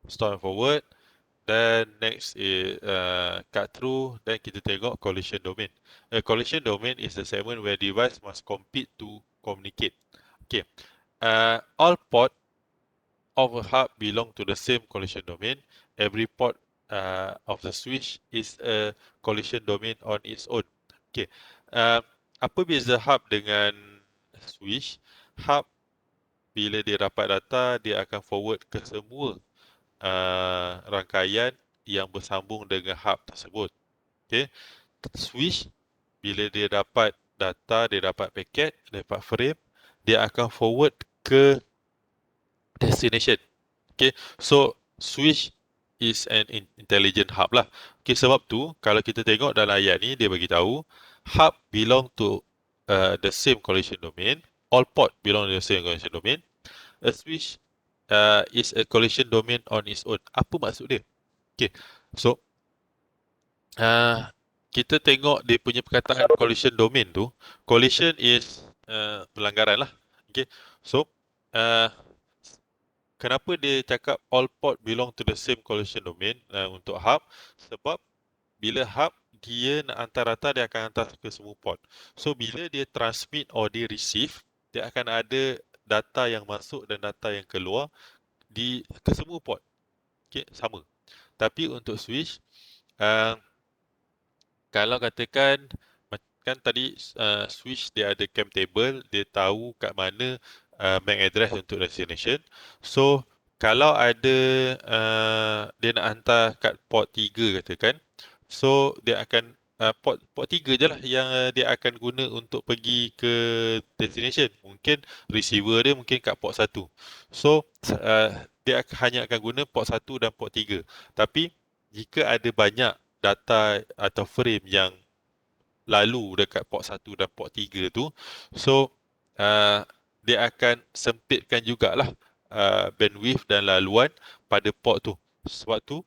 store and forward, then next is cut through, then kita tengok collision domain. A collision domain is the segment where device must compete to communicate. Okay, all port of a hub belong to the same collision domain. Every port of the switch is a collision domain on its own. Okay, apa beza hub dengan switch? Hub bila dia dapat data, dia akan forward ke semua rangkaian yang bersambung dengan hub tersebut. Okay, switch bila dia dapat data, dia dapat paket, dapat frame, dia akan forward ke destination. Okay, so switch is an intelligent hub lah. Okay, sebab tu kalau kita tengok dalam ayat ni, dia bagi tahu hub belong to the same collision domain. All port belong to the same collision domain. A switch is a collision domain on its own. Apa maksud dia? Okay, so kita tengok dia punya perkataan collision domain tu. Collision is pelanggaran lah. Okay, so kenapa dia cakap all port belong to the same collision domain untuk hub? Sebab bila hub dia nak hantar data, dia akan hantar ke semua port. So bila dia transmit or dia receive, dia akan ada data yang masuk dan data yang keluar ke semua port. Okay, sama. Tapi untuk switch, kalau katakan kan tadi switch dia ada cam table, dia tahu kat mana MAC address untuk destination. So kalau ada dia nak hantar kat port 3 katakan, so dia akan port 3 je lah yang dia akan guna untuk pergi ke destination. Mungkin receiver dia mungkin kat port 1. So dia hanya akan guna port 1 dan port 3. Tapi jika ada banyak data atau frame yang lalu dekat port 1 dan port 3 tu, so dia akan sempitkan jugalah bandwidth dan laluan pada port tu. Sebab tu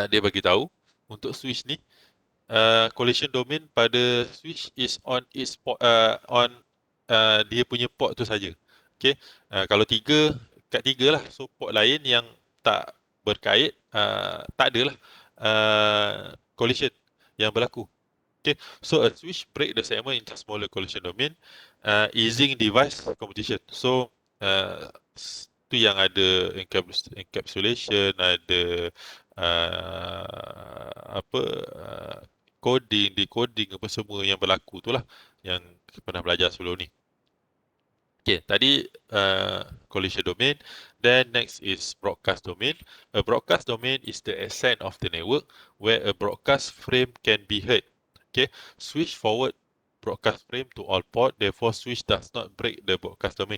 dia bagi tahu untuk switch ni collision domain pada switch is on its port, dia punya port tu saja. Okay, kalau kat 3 lah, so port lain yang tak berkait tak adalah collision yang berlaku. Okay, so a switch break the segment into smaller collision domain, easing device competition. So tu yang ada encapsulation, ada coding, decoding, apa semua yang berlaku tu lah yang pernah belajar sebelum ni. Okay, tadi collision domain. Then next is broadcast domain. A broadcast domain is the extent of the network where a broadcast frame can be heard. Okay, switch forward broadcast frame to all port, therefore switch does not break the broadcast domain.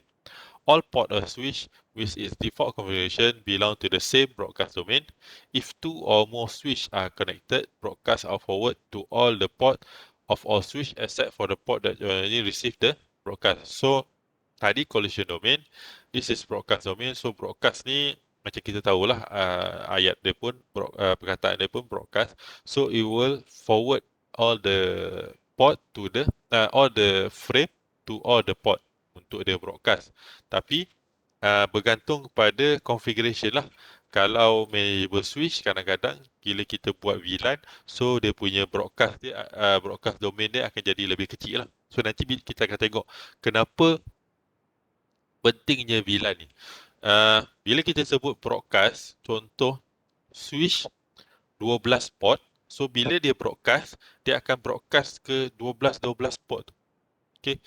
all port or switch with its default configuration belong to the same broadcast domain. If two or more switches are connected, broadcasts are forwarded to all the port of all switch except for the port that only receive the broadcast. So tadi collision domain, this is broadcast domain. So broadcast ni macam kita tahulah ayat dia pun perkataan dia pun broadcast. So it will forward all the port to the all the frame to all the port untuk dia broadcast. Tapi bergantung pada configuration lah. Kalau manageable switch, kadang-kadang bila kita buat VLAN, so dia punya broadcast dia broadcast domain dia akan jadi lebih kecil lah. So nanti kita akan tengok kenapa pentingnya VLAN ni. Bila kita sebut broadcast, contoh switch 12 port, so bila dia broadcast, dia akan broadcast ke 12 port. Okay,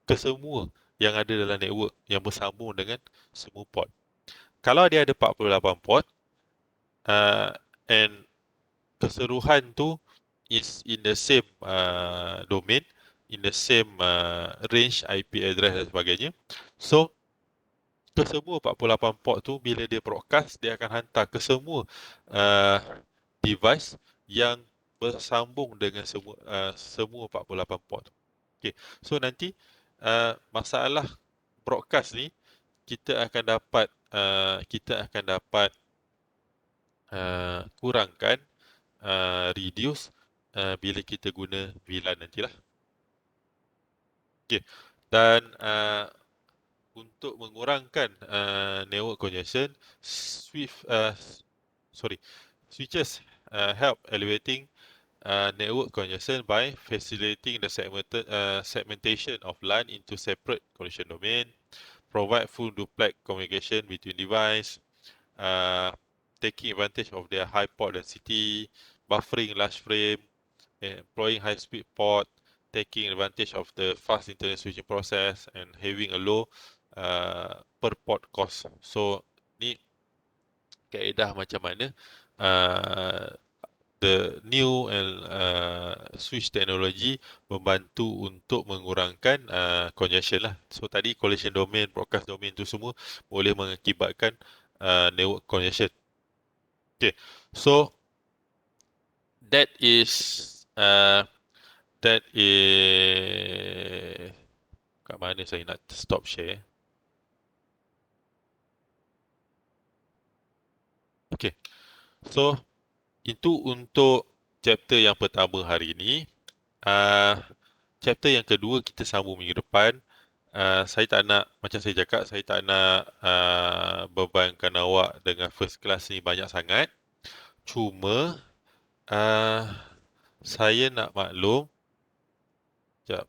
ke semua yang ada dalam network yang bersambung dengan semua port. Kalau dia ada 48 port and keseluruhan tu is in the same domain, in the same range IP address dan sebagainya. So ke semua 48 port tu bila dia broadcast, dia akan hantar ke semua device yang bersambung dengan semua 48 port. Okay. So nanti masalah broadcast ni kita akan dapat kurangkan, reduce bila kita guna VLAN nantilah. Okay. Dan untuk mengurangkan network congestion, switches help elevating network congestion by facilitating the segmentation of LAN into separate connection domain, provide full duplex communication between devices, taking advantage of their high port density, buffering large frame, employing high-speed port, taking advantage of the fast internet switching process, and having a low per port cost. So ni kaedah macam mana the new switch technology membantu untuk mengurangkan congestion lah. So tadi collision domain, broadcast domain tu semua boleh mengakibatkan network congestion. Okay, so that is kat mana saya nak stop share? Okay, so itu untuk chapter yang pertama hari ini. Chapter yang kedua kita sambung minggu depan. Saya tak nak, macam saya cakap, saya tak nak bebankan awak dengan first class ni banyak sangat. Cuma saya nak maklum. Sekejap,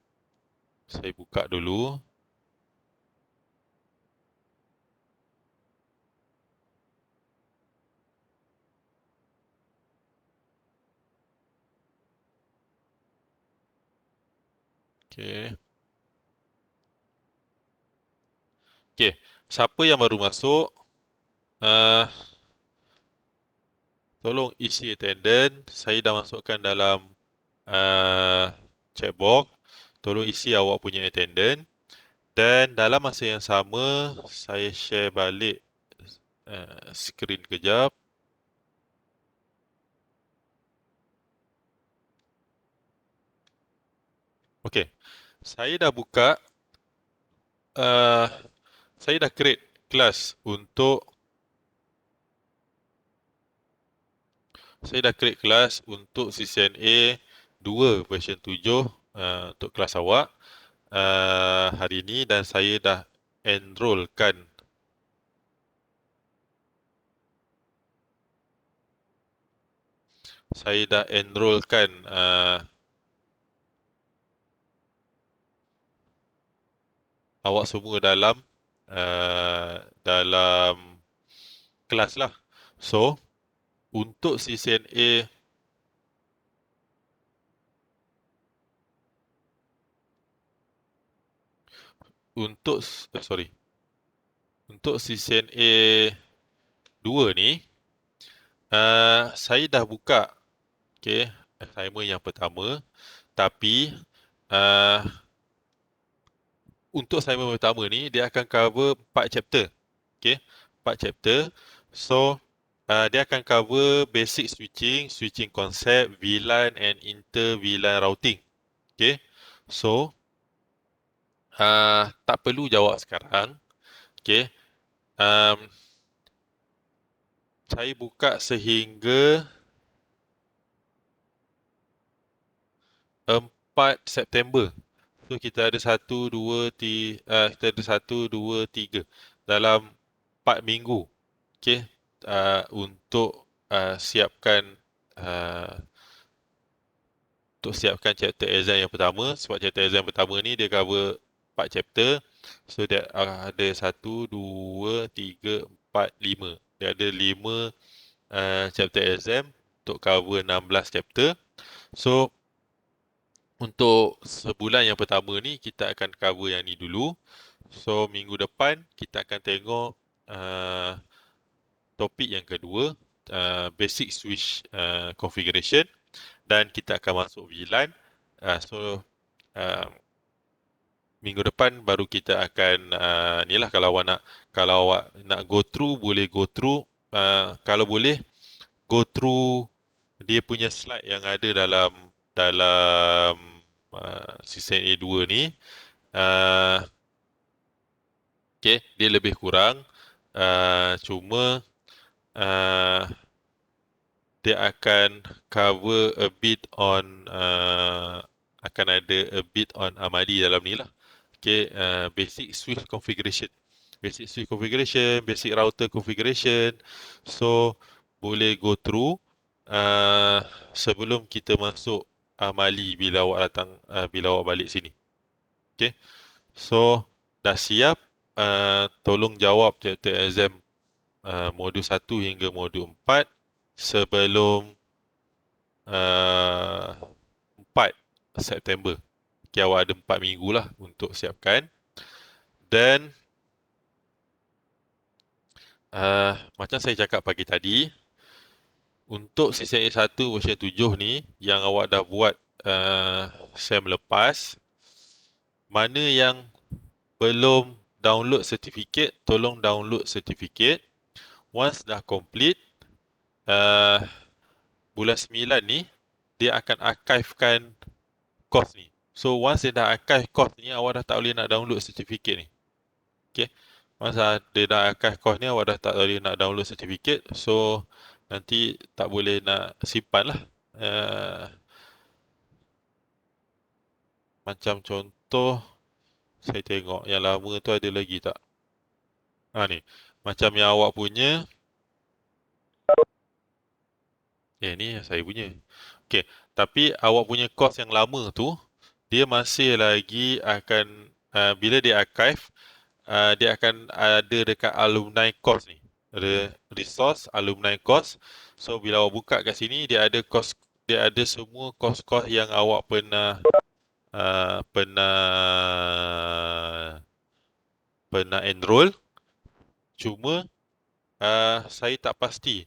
saya buka dulu. Okay. Okay, siapa yang baru masuk, tolong isi attendance. Saya dah masukkan dalam chat box. Tolong isi awak punya attendance. Dan dalam masa yang sama, saya share balik skrin kejap. Okay, saya dah buka, saya dah create kelas untuk CCNA 2 version 7 untuk kelas awak hari ini, dan saya dah enrollkan awak semua dalam kelas lah. So untuk CCNA untuk CCNA 2 ni saya dah buka assignment yang pertama, tapi untuk assignment pertama ni, dia akan cover 4 chapter. Okay, 4 chapter. So, dia akan cover basic switching, switching concept, VLAN and inter-VLAN routing. Okay, so, tak perlu jawab sekarang. Okay, saya buka sehingga 4 September. So kita ada 1, 2, kita ada 1, 2, 3 dalam 4 minggu. Okay, untuk siapkan uh, chapter exam yang pertama. Sebab chapter exam pertama ni dia cover 4 chapter. So dia ada 1, 2, 3, 4, 5. Dia ada 5 chapter exam untuk cover 16 chapter. So untuk sebulan yang pertama ni kita akan cover yang ni dulu. So minggu depan kita akan tengok topik yang kedua, basic switch configuration, dan kita akan masuk VLAN. So minggu depan baru kita akan ni lah, kalau awak nak go through, boleh go through. Kalau boleh go through dia punya slide yang ada dalam CCNA 2 ni. Okay, dia lebih kurang. Cuma dia akan cover a bit on akan ada a bit on amali dalam ni lah. Okay, basic switch configuration, basic router configuration. So boleh go through sebelum kita masuk amali bila awak datang, bila awak balik sini. Okay, so dah siap, tolong jawab chapter exam modul 1 hingga modul 4 sebelum 4 September. Okay, awak ada 4 minggu lah untuk siapkan. Dan macam saya cakap pagi tadi, untuk CCNA 1 version 7 ni yang awak dah buat SEM lepas, mana yang belum download certificate, tolong download certificate. Once dah complete, bulan 9 ni dia akan archivekan course ni. So once dia dah archive course ni, awak dah tak boleh nak download certificate ni. Okay, once dia dah archive course ni, awak dah tak boleh nak download certificate. So nanti tak boleh nak simpan lah. Macam contoh, saya tengok yang lama tu ada lagi tak? Ni, macam yang awak punya. Ni saya punya. Okay, tapi awak punya course yang lama tu, dia masih lagi akan, bila dia archive, dia akan ada dekat alumni course ni. Ada resource alumni course. So bila awak buka kat sini, dia ada course, dia ada semua course-course yang awak pernah enroll. Cuma saya tak pasti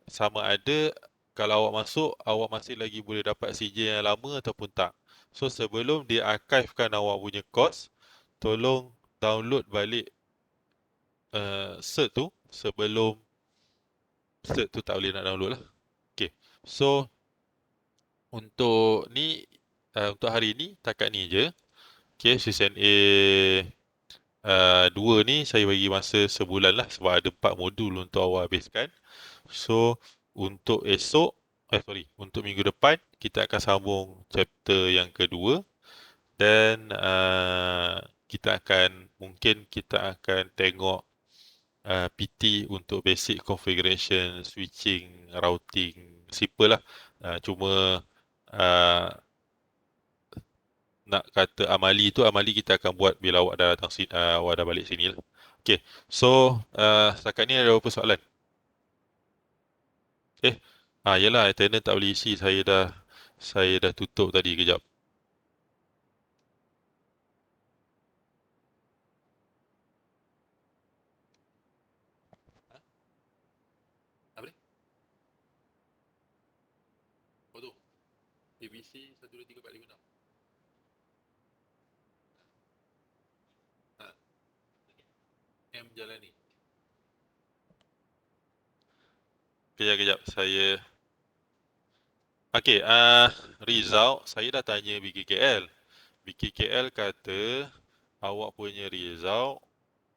sama ada kalau awak masuk, awak masih lagi boleh dapat CJ yang lama ataupun tak. So sebelum dia archivekan awak punya course, tolong download balik cert tu sebelum cert tu tak boleh nak download lah. Okay, so untuk ni, untuk hari ni takat ni je. Okay, CCNA 2 ni saya bagi masa sebulan lah sebab ada 4 modul untuk awak habiskan. So untuk untuk minggu depan kita akan sambung chapter yang kedua, dan mungkin kita akan tengok PT untuk basic configuration, switching, routing, simple lah. Cuma nak kata amali kita akan buat bila awak dah datang sini, awak dah balik sini lah. Okay, so setakat ni ada berapa soalan? Yelah, attendance tak boleh isi, saya dah tutup tadi kejap. Apa ni? Oh tu, ABC 1, 2, 3, 4, 5, 6. M jalani. Kejap, saya... Okey, result saya dah tanya BKKL. BKKL kata awak punya result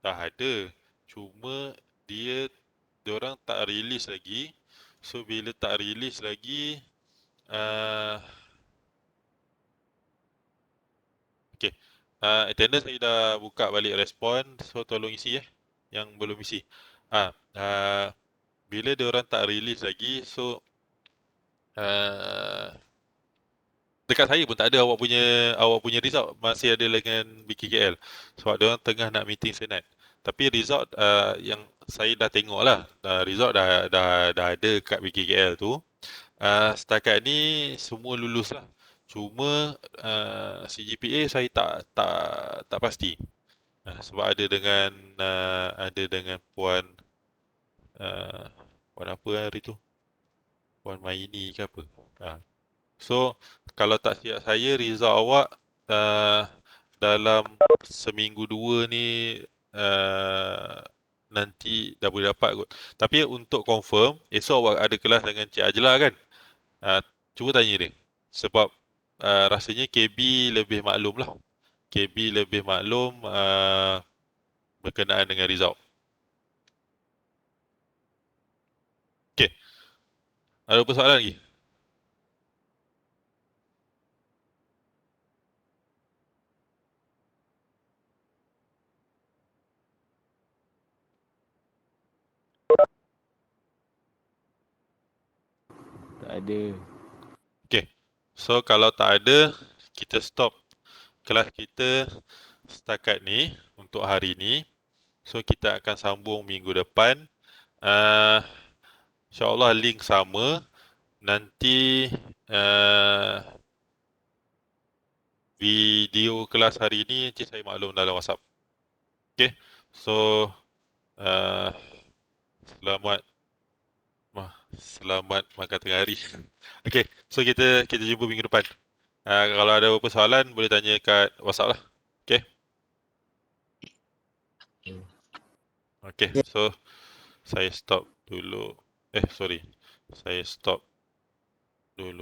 dah ada. Cuma diorang tak release lagi. So bila tak release lagi, okey. Attendance saya dah buka balik respon, so tolong isi yang belum isi. Bila diorang tak release lagi, so dekat saya pun tak ada awak punya result, masih ada dengan BKKL. Sebab diorang tengah nak meeting senat. Tapi result yang saya dah tengok lah, result dah ada kat BKKL tu. Setakat ni semua lulus lah. Cuma CGPA saya tak pasti. Sebab ada dengan puan apa hari tu? Puan Maini ke apa? So kalau tak silap saya, result awak dalam seminggu dua ni nanti dah boleh dapat kot. Tapi untuk confirm, esok awak ada kelas dengan Cik Ajla kan? Cuba tanya dia. Sebab rasanya KB lebih maklum lah. KB lebih maklum berkenaan dengan result. Okay. Ada persoalan lagi? Tak ada. Okay. So kalau tak ada, kita stop kelas kita setakat ni untuk hari ni. So kita akan sambung minggu depan. InsyaAllah link sama. Nanti video kelas hari ni nanti saya maklum dalam WhatsApp. Okay. So selamat makan tengah hari. Okay. So kita jumpa minggu depan. Kalau ada apa soalan boleh tanya kat WhatsApp lah. Okay. Okay. So saya stop dulu. Sorry. Saya stop dulu.